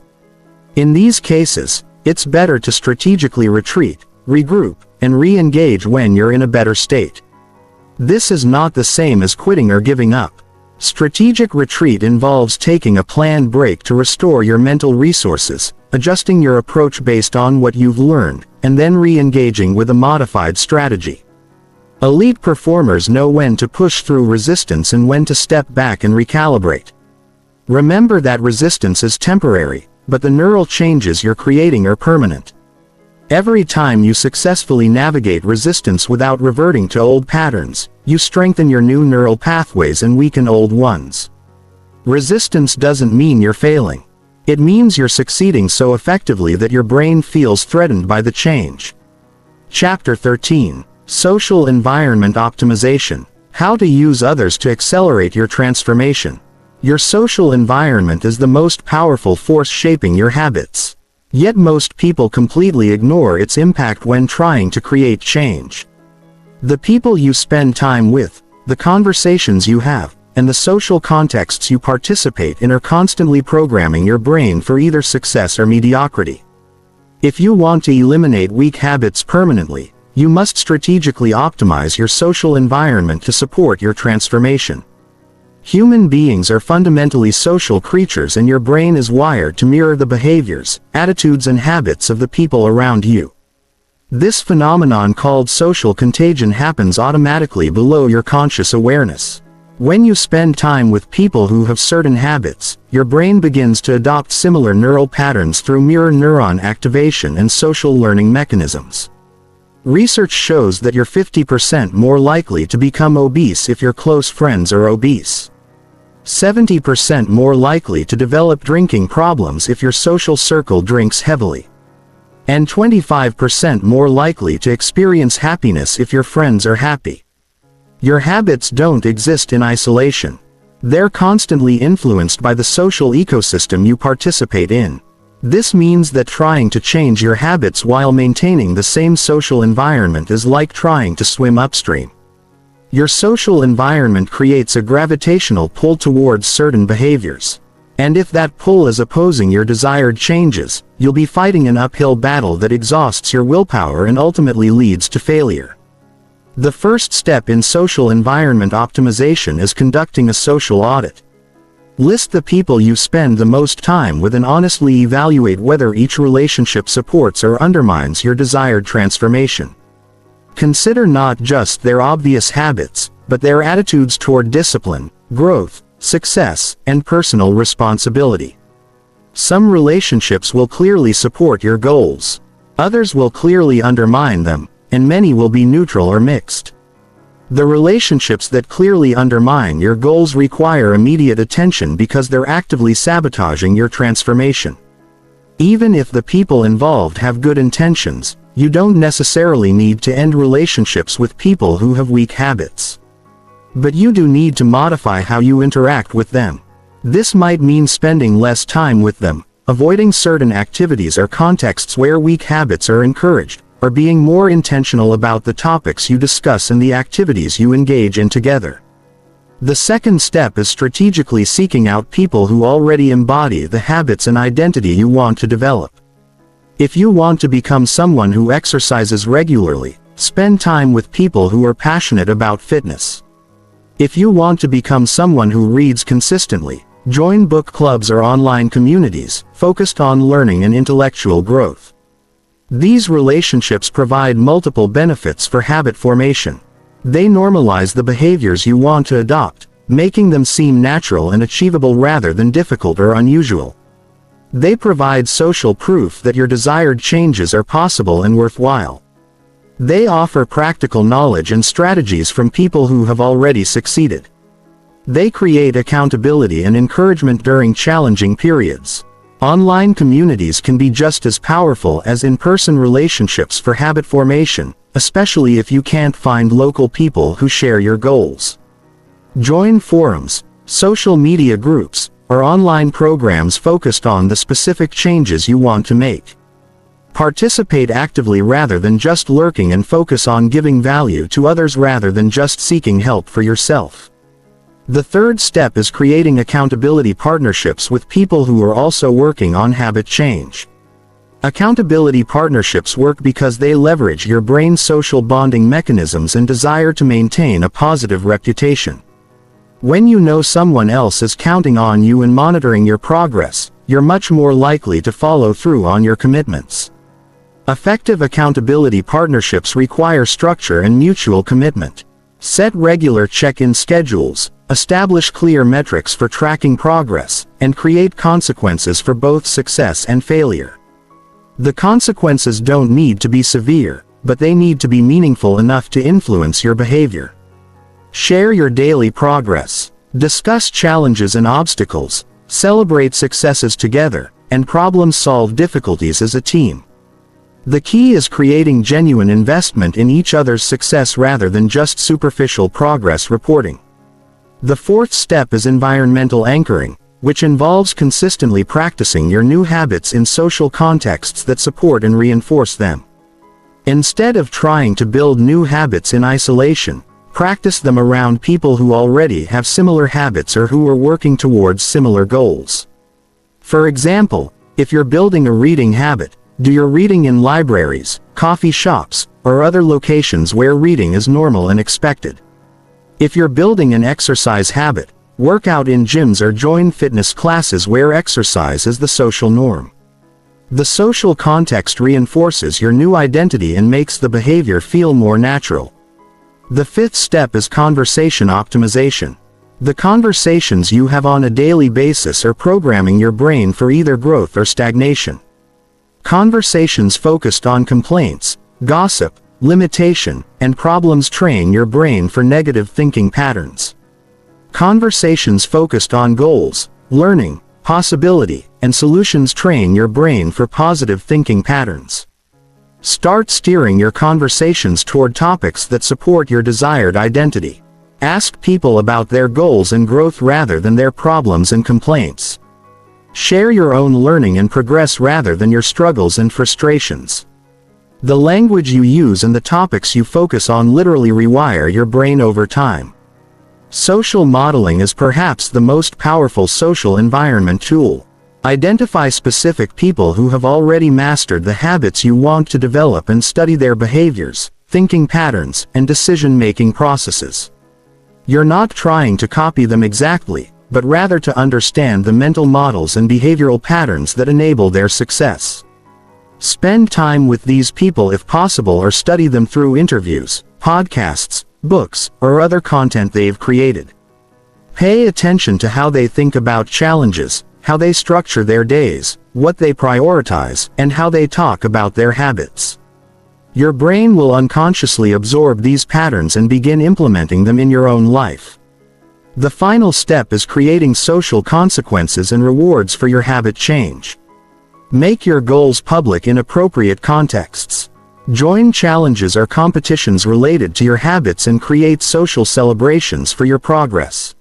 In these cases, it's better to strategically retreat, regroup, and re-engage when you're in a better state. This is not the same as quitting or giving up. Strategic retreat involves taking a planned break to restore your mental resources, adjusting your approach based on what you've learned, and then re-engaging with a modified strategy. Elite performers know when to push through resistance and when to step back and recalibrate. Remember that resistance is temporary, but the neural changes you're creating are permanent. Every time you successfully navigate resistance without reverting to old patterns, you strengthen your new neural pathways and weaken old ones. Resistance doesn't mean you're failing. It means you're succeeding so effectively that your brain feels threatened by the change. Chapter 13. Social Environment Optimization. How to use others to accelerate your transformation. Your social environment is the most powerful force shaping your habits. Yet most people completely ignore its impact when trying to create change. The people you spend time with, the conversations you have, and the social contexts you participate in are constantly programming your brain for either success or mediocrity. If you want to eliminate weak habits permanently, you must strategically optimize your social environment to support your transformation. Human beings are fundamentally social creatures, and your brain is wired to mirror the behaviors, attitudes and habits of the people around you. This phenomenon called social contagion happens automatically below your conscious awareness. When you spend time with people who have certain habits, your brain begins to adopt similar neural patterns through mirror neuron activation and social learning mechanisms. Research shows that you're 50% more likely to become obese if your close friends are obese. 70% more likely to develop drinking problems if your social circle drinks heavily. And 25% more likely to experience happiness if your friends are happy. Your habits don't exist in isolation. They're constantly influenced by the social ecosystem you participate in. This means that trying to change your habits while maintaining the same social environment is like trying to swim upstream. Your social environment creates a gravitational pull towards certain behaviors. And if that pull is opposing your desired changes, you'll be fighting an uphill battle that exhausts your willpower and ultimately leads to failure. The first step in social environment optimization is conducting a social audit. List the people you spend the most time with and honestly evaluate whether each relationship supports or undermines your desired transformation. Consider not just their obvious habits, but their attitudes toward discipline, growth, success, and personal responsibility. Some relationships will clearly support your goals. Others will clearly undermine them, and many will be neutral or mixed. The relationships that clearly undermine your goals require immediate attention because they're actively sabotaging your transformation. Even if the people involved have good intentions, you don't necessarily need to end relationships with people who have weak habits. But you do need to modify how you interact with them. This might mean spending less time with them, avoiding certain activities or contexts where weak habits are encouraged, or being more intentional about the topics you discuss and the activities you engage in together. The second step is strategically seeking out people who already embody the habits and identity you want to develop. If you want to become someone who exercises regularly, spend time with people who are passionate about fitness. If you want to become someone who reads consistently, join book clubs or online communities focused on learning and intellectual growth. These relationships provide multiple benefits for habit formation. They normalize the behaviors you want to adopt, making them seem natural and achievable rather than difficult or unusual. They provide social proof that your desired changes are possible and worthwhile. They offer practical knowledge and strategies from people who have already succeeded. They create accountability and encouragement during challenging periods. Online communities can be just as powerful as in-person relationships for habit formation, especially if you can't find local people who share your goals. Join forums, social media groups, or online programs focused on the specific changes you want to make. Participate actively rather than just lurking, and focus on giving value to others rather than just seeking help for yourself. The third step is creating accountability partnerships with people who are also working on habit change. Accountability partnerships work because they leverage your brain's social bonding mechanisms and desire to maintain a positive reputation. When you know someone else is counting on you and monitoring your progress, you're much more likely to follow through on your commitments. Effective accountability partnerships require structure and mutual commitment. Set regular check-in schedules, establish clear metrics for tracking progress, and create consequences for both success and failure. The consequences don't need to be severe, but they need to be meaningful enough to influence your behavior. Share your daily progress. Discuss challenges and obstacles, celebrate successes together, and problem-solve difficulties as a team. The key is creating genuine investment in each other's success rather than just superficial progress reporting. The fourth step is environmental anchoring, which involves consistently practicing your new habits in social contexts that support and reinforce them. Instead of trying to build new habits in isolation, practice them around people who already have similar habits or who are working towards similar goals. For example, if you're building a reading habit, do your reading in libraries, coffee shops, or other locations where reading is normal and expected. If you're building an exercise habit, work out in gyms or join fitness classes where exercise is the social norm. The social context reinforces your new identity and makes the behavior feel more natural. The fifth step is conversation optimization. The conversations you have on a daily basis are programming your brain for either growth or stagnation. Conversations focused on complaints, gossip, limitation, and problems train your brain for negative thinking patterns. Conversations focused on goals, learning, possibility, and solutions train your brain for positive thinking patterns. Start steering your conversations toward topics that support your desired identity. Ask people about their goals and growth rather than their problems and complaints. Share your own learning and progress rather than your struggles and frustrations. The language you use and the topics you focus on literally rewire your brain over time. Social modeling is perhaps the most powerful social environment tool. Identify specific people who have already mastered the habits you want to develop and study their behaviors, thinking patterns, and decision-making processes. You're not trying to copy them exactly, but rather to understand the mental models and behavioral patterns that enable their success. Spend time with these people if possible, or study them through interviews, podcasts, books, or other content they've created. Pay attention to how they think about challenges, how they structure their days, what they prioritize, and how they talk about their habits. Your brain will unconsciously absorb these patterns and begin implementing them in your own life. The final step is creating social consequences and rewards for your habit change. Make your goals public in appropriate contexts. Join challenges or competitions related to your habits and create social celebrations for your progress.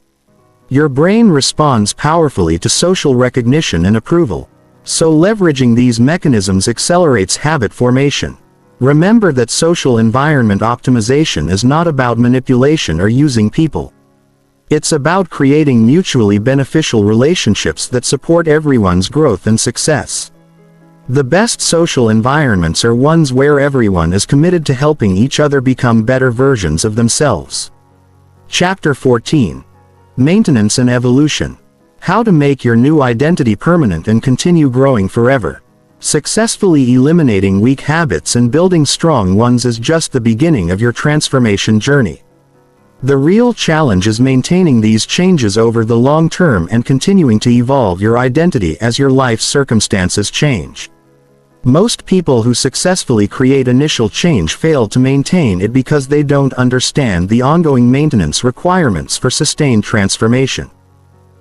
Your brain responds powerfully to social recognition and approval, so leveraging these mechanisms accelerates habit formation. Remember that social environment optimization is not about manipulation or using people. It's about creating mutually beneficial relationships that support everyone's growth and success. The best social environments are ones where everyone is committed to helping each other become better versions of themselves. Chapter 14. Maintenance and Evolution. How to make your new identity permanent and continue growing forever. Successfully eliminating weak habits and building strong ones is just the beginning of your transformation journey. The real challenge is maintaining these changes over the long term and continuing to evolve your identity as your life circumstances change. Most people who successfully create initial change fail to maintain it because they don't understand the ongoing maintenance requirements for sustained transformation.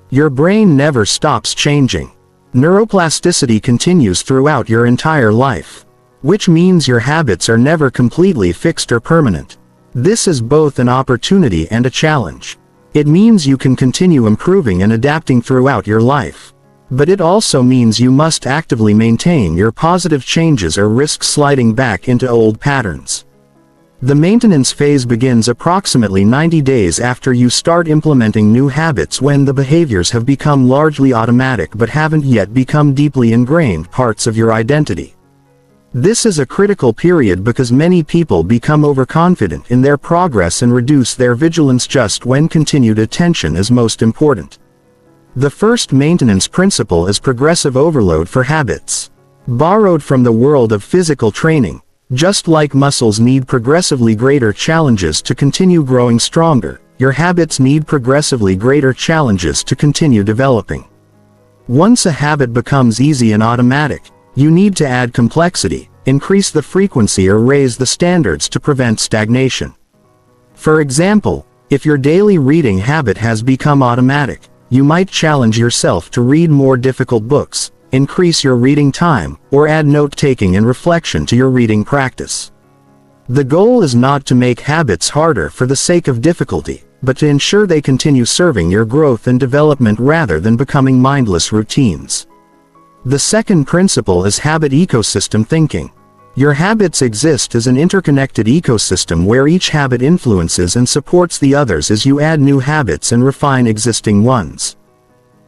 Your brain never stops changing. Neuroplasticity continues throughout your entire life, which means your habits are never completely fixed or permanent. This is both an opportunity and a challenge. It means you can continue improving and adapting throughout your life. But it also means you must actively maintain your positive changes or risk sliding back into old patterns. The maintenance phase begins approximately 90 days after you start implementing new habits, when the behaviors have become largely automatic but haven't yet become deeply ingrained parts of your identity. This is a critical period because many people become overconfident in their progress and reduce their vigilance just when continued attention is most important. The first maintenance principle is progressive overload for habits. Borrowed from the world of physical training, just like muscles need progressively greater challenges to continue growing stronger, your habits need progressively greater challenges to continue developing. Once a habit becomes easy and automatic, You need to add complexity, increase the frequency or raise the standards to prevent stagnation. For example, if your daily reading habit has become automatic, you might challenge yourself to read more difficult books, increase your reading time, or add note-taking and reflection to your reading practice. The goal is not to make habits harder for the sake of difficulty, but to ensure they continue serving your growth and development rather than becoming mindless routines. The second principle is habit ecosystem thinking. Your habits exist as an interconnected ecosystem where each habit influences and supports the others as you add new habits and refine existing ones.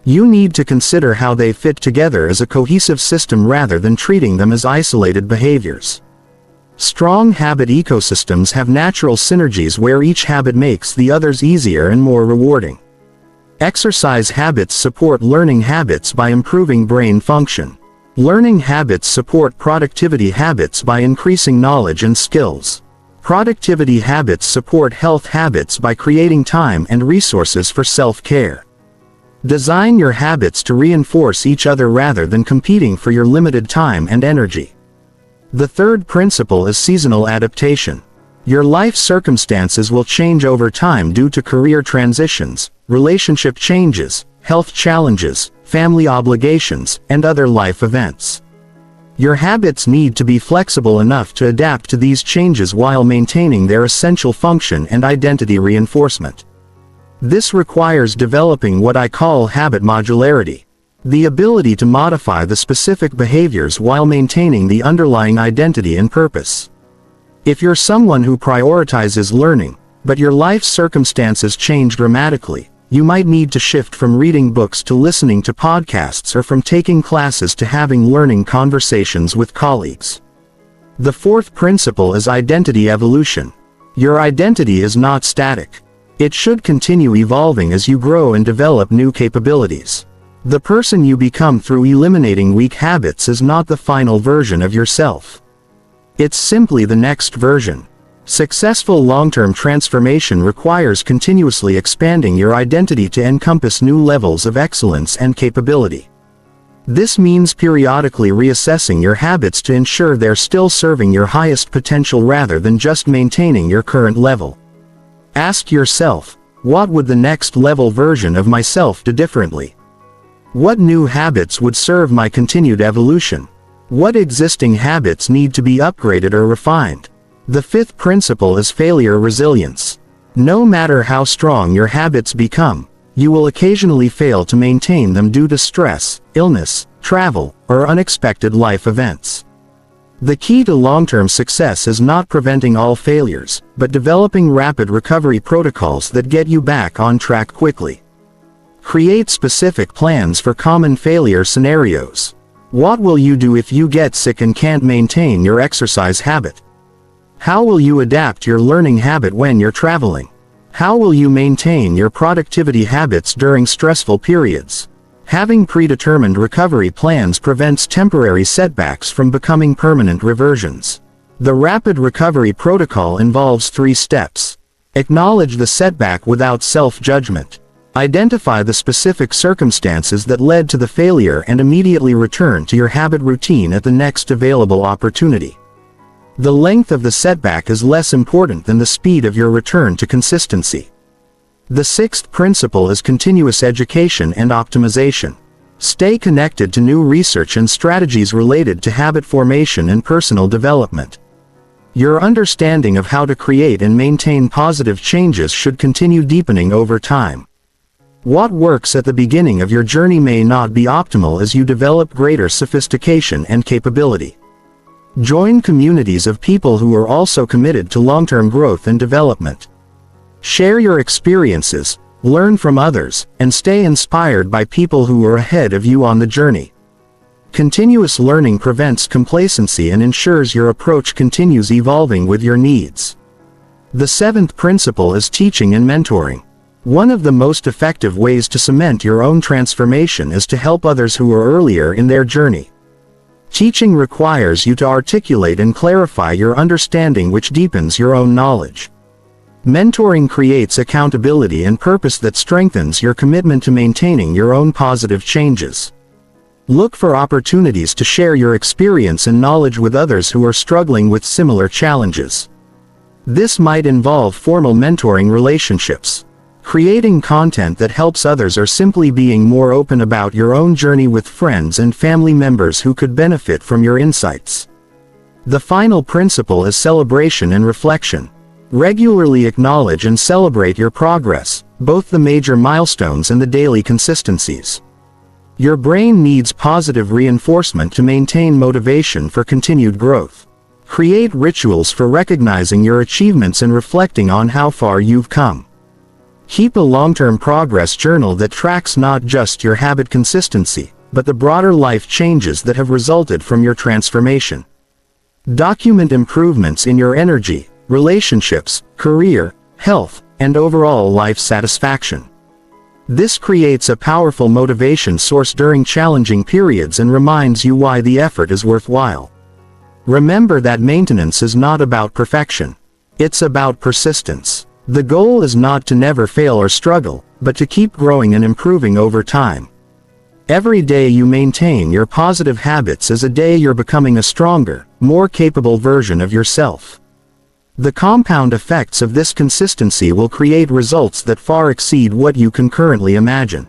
You need to consider how they fit together as a cohesive system rather than treating them as isolated behaviors. Strong habit ecosystems have natural synergies where each habit makes the others easier and more rewarding. Exercise habits support learning habits by improving brain function. Learning habits support productivity habits by increasing knowledge and skills. Productivity habits support health habits by creating time and resources for self-care. Design your habits to reinforce each other rather than competing for your limited time and energy. The third principle is seasonal adaptation. Your life circumstances will change over time due to career transitions, relationship changes, health challenges, family obligations, and other life events. Your habits need to be flexible enough to adapt to these changes while maintaining their essential function and identity reinforcement. This requires developing what I call habit modularity, the ability to modify the specific behaviors while maintaining the underlying identity and purpose. If you're someone who prioritizes learning, but your life circumstances change dramatically, you might need to shift from reading books to listening to podcasts or from taking classes to having learning conversations with colleagues. The fourth principle is identity evolution. Your identity is not static. It should continue evolving as you grow and develop new capabilities. The person you become through eliminating weak habits is not the final version of yourself. It's simply the next version. Successful long-term transformation requires continuously expanding your identity to encompass new levels of excellence and capability. This means periodically reassessing your habits to ensure they're still serving your highest potential rather than just maintaining your current level. Ask yourself, what would the next level version of myself do differently? What new habits would serve my continued evolution? What existing habits need to be upgraded or refined? The fifth principle is failure resilience. No matter how strong your habits become, you will occasionally fail to maintain them due to stress, illness, travel, or unexpected life events. The key to long-term success is not preventing all failures, but developing rapid recovery protocols that get you back on track quickly. Create specific plans for common failure scenarios. What will you do if you get sick and can't maintain your exercise habit? How will you adapt your learning habit when you're traveling? How will you maintain your productivity habits during stressful periods? Having predetermined recovery plans prevents temporary setbacks from becoming permanent reversions. The rapid recovery protocol involves 3 steps. Acknowledge the setback without self-judgment. Identify the specific circumstances that led to the failure and immediately return to your habit routine at the next available opportunity. The length of the setback is less important than the speed of your return to consistency. The sixth principle is continuous education and optimization. Stay connected to new research and strategies related to habit formation and personal development. Your understanding of how to create and maintain positive changes should continue deepening over time. What works at the beginning of your journey may not be optimal as you develop greater sophistication and capability. Join communities of people who are also committed to long-term growth and development. Share your experiences, learn from others, and stay inspired by people who are ahead of you on the journey. Continuous learning prevents complacency and ensures your approach continues evolving with your needs. The seventh principle is teaching and mentoring. One of the most effective ways to cement your own transformation is to help others who are earlier in their journey. Teaching requires you to articulate and clarify your understanding, which deepens your own knowledge. Mentoring creates accountability and purpose that strengthens your commitment to maintaining your own positive changes. Look for opportunities to share your experience and knowledge with others who are struggling with similar challenges. This might involve formal mentoring relationships, creating content that helps others, or simply being more open about your own journey with friends and family members who could benefit from your insights. The final principle is celebration and reflection. Regularly acknowledge and celebrate your progress, both the major milestones and the daily consistencies. Your brain needs positive reinforcement to maintain motivation for continued growth. Create rituals for recognizing your achievements and reflecting on how far you've come. Keep a long-term progress journal that tracks not just your habit consistency, but the broader life changes that have resulted from your transformation. Document improvements in your energy, relationships, career, health, and overall life satisfaction. This creates a powerful motivation source during challenging periods and reminds you why the effort is worthwhile. Remember that maintenance is not about perfection. It's about persistence. The goal is not to never fail or struggle, but to keep growing and improving over time. Every day you maintain your positive habits is a day you're becoming a stronger, more capable version of yourself. The compound effects of this consistency will create results that far exceed what you can currently imagine.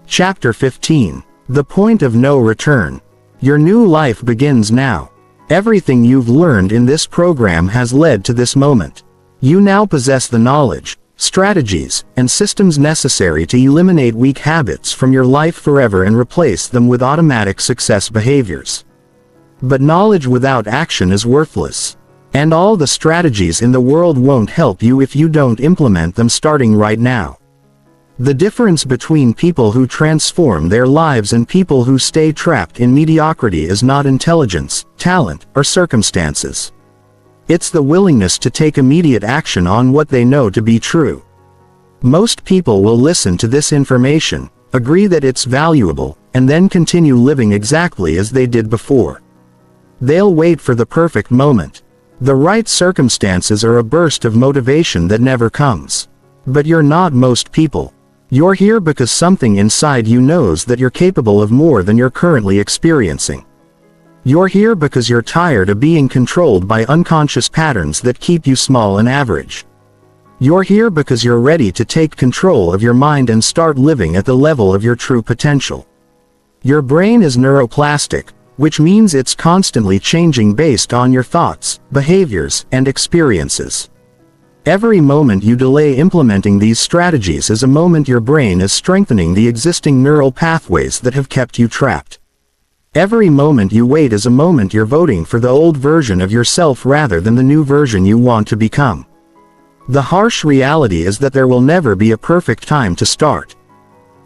Chapter 15. The Point of No Return. Your new life begins now. Everything you've learned in this program has led to this moment. You now possess the knowledge, strategies, and systems necessary to eliminate weak habits from your life forever and replace them with automatic success behaviors. But knowledge without action is worthless. And all the strategies in the world won't help you if you don't implement them starting right now. The difference between people who transform their lives and people who stay trapped in mediocrity is not intelligence, talent, or circumstances. It's the willingness to take immediate action on what they know to be true. Most people will listen to this information, agree that it's valuable, and then continue living exactly as they did before. They'll wait for the perfect moment. The right circumstances are a burst of motivation that never comes. But you're not most people. You're here because something inside you knows that you're capable of more than you're currently experiencing. You're here because you're tired of being controlled by unconscious patterns that keep you small and average. You're here because you're ready to take control of your mind and start living at the level of your true potential. Your brain is neuroplastic, which means it's constantly changing based on your thoughts, behaviors, and experiences. Every moment you delay implementing these strategies is a moment your brain is strengthening the existing neural pathways that have kept you trapped. Every moment you wait is a moment you're voting for the old version of yourself rather than the new version you want to become. The harsh reality is that there will never be a perfect time to start.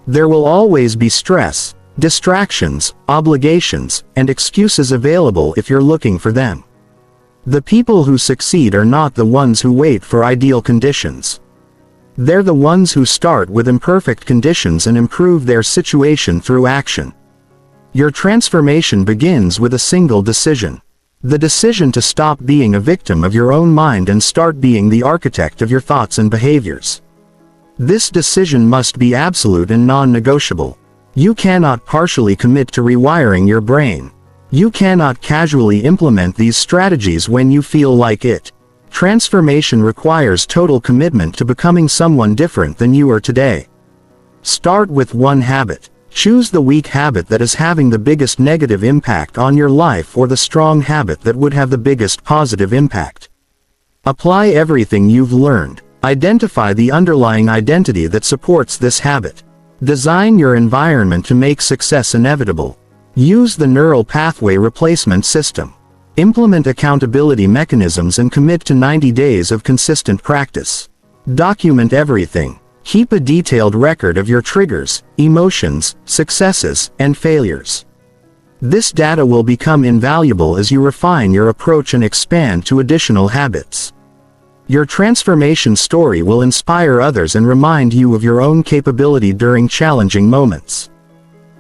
There will always be stress, distractions, obligations, and excuses available if you're looking for them. The people who succeed are not the ones who wait for ideal conditions. They're the ones who start with imperfect conditions and improve their situation through action. Your transformation begins with a single decision. The decision to stop being a victim of your own mind and start being the architect of your thoughts and behaviors. This decision must be absolute and non-negotiable. You cannot partially commit to rewiring your brain. You cannot casually implement these strategies when you feel like it. Transformation requires total commitment to becoming someone different than you are today. Start with one habit. Choose the weak habit that is having the biggest negative impact on your life or the strong habit that would have the biggest positive impact. Apply everything you've learned. Identify the underlying identity that supports this habit. Design your environment to make success inevitable. Use the neural pathway replacement system. Implement accountability mechanisms and commit to 90 days of consistent practice. Document everything. Keep a detailed record of your triggers, emotions, successes, and failures. This data will become invaluable as you refine your approach and expand to additional habits. Your transformation story will inspire others and remind you of your own capability during challenging moments.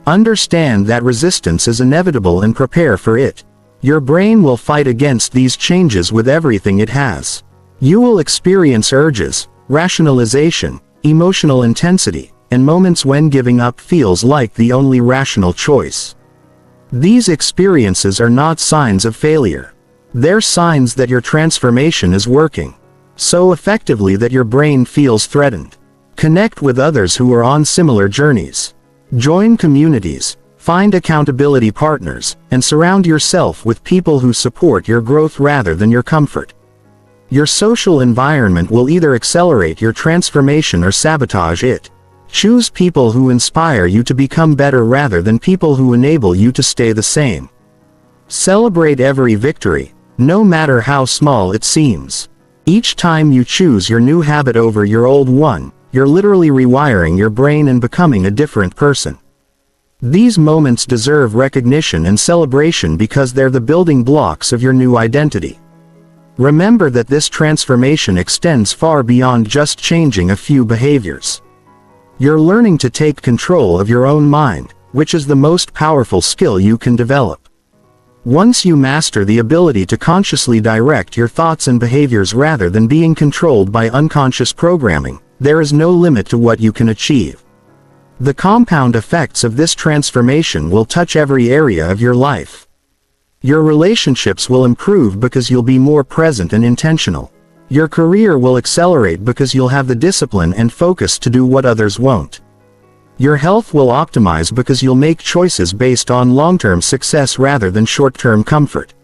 Understand that resistance is inevitable and prepare for it. Your brain will fight against these changes with everything it has. You will experience urges, rationalization, emotional intensity, and moments when giving up feels like the only rational choice. These experiences are not signs of failure. They're signs that your transformation is working so effectively that your brain feels threatened. Connect with others who are on similar journeys. Join communities, find accountability partners, and surround yourself with people who support your growth rather than your comfort. Your social environment will either accelerate your transformation or sabotage it. Choose people who inspire you to become better rather than people who enable you to stay the same. Celebrate every victory, no matter how small it seems. Each time you choose your new habit over your old one, you're literally rewiring your brain and becoming a different person. These moments deserve recognition and celebration because they're the building blocks of your new identity. Remember that this transformation extends far beyond just changing a few behaviors. You're learning to take control of your own mind, which is the most powerful skill you can develop. Once you master the ability to consciously direct your thoughts and behaviors rather than being controlled by unconscious programming, there is no limit to what you can achieve. The compound effects of this transformation will touch every area of your life. Your relationships will improve because you'll be more present and intentional. Your career will accelerate because you'll have the discipline and focus to do what others won't. Your health will optimize because you'll make choices based on long-term success rather than short-term comfort.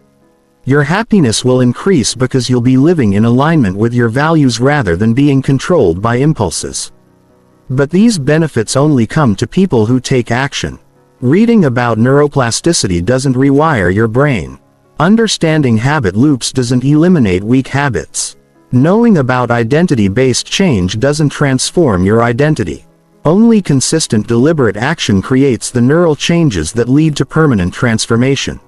Your happiness will increase because you'll be living in alignment with your values rather than being controlled by impulses. But these benefits only come to people who take action. Reading about neuroplasticity doesn't rewire your brain. Understanding habit loops doesn't eliminate weak habits. Knowing about identity-based change doesn't transform your identity. Only consistent, deliberate action creates the neural changes that lead to permanent transformation.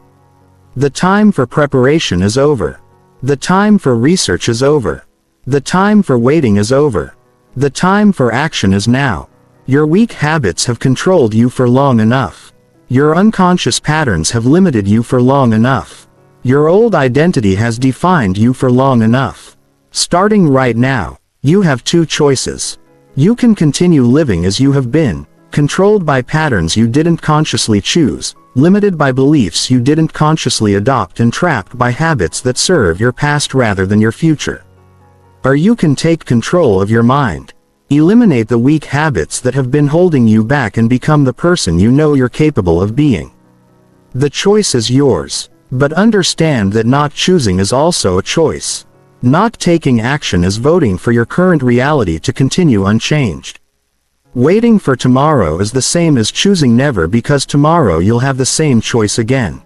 The time for preparation is over. The time for research is over. The time for waiting is over. The time for action is now. Your weak habits have controlled you for long enough. Your unconscious patterns have limited you for long enough. Your old identity has defined you for long enough. Starting right now, you have two choices. You can continue living as you have been, controlled by patterns you didn't consciously choose, limited by beliefs you didn't consciously adopt, and trapped by habits that serve your past rather than your future. Or you can take control of your mind. Eliminate the weak habits that have been holding you back and become the person you know you're capable of being. The choice is yours, but understand that not choosing is also a choice. Not taking action is voting for your current reality to continue unchanged. Waiting for tomorrow is the same as choosing never, because tomorrow you'll have the same choice again.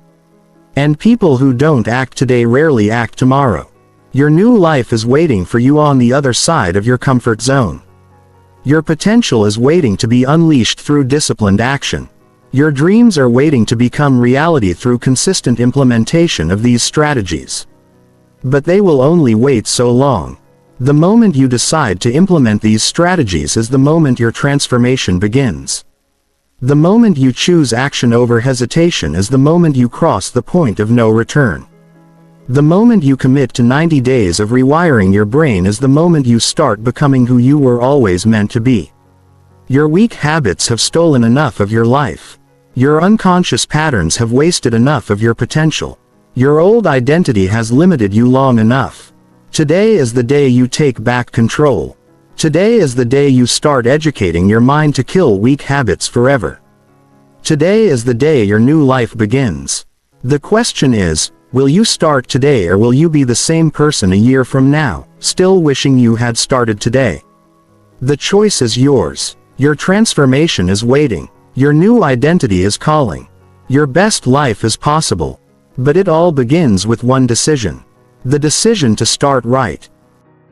And people who don't act today rarely act tomorrow. Your new life is waiting for you on the other side of your comfort zone. Your potential is waiting to be unleashed through disciplined action. Your dreams are waiting to become reality through consistent implementation of these strategies. But they will only wait so long. The moment you decide to implement these strategies is the moment your transformation begins. The moment you choose action over hesitation is the moment you cross the point of no return. The moment you commit to 90 days of rewiring your brain is the moment you start becoming who you were always meant to be. Your weak habits have stolen enough of your life. Your unconscious patterns have wasted enough of your potential. Your old identity has limited you long enough. Today is the day you take back control. Today is the day you start educating your mind to kill weak habits forever. Today is the day your new life begins. The question is, will you start today, or will you be the same person a year from now, still wishing you had started today? The choice is yours. Your transformation is waiting. Your new identity is calling. Your best life is possible. But it all begins with one decision. The decision to start right.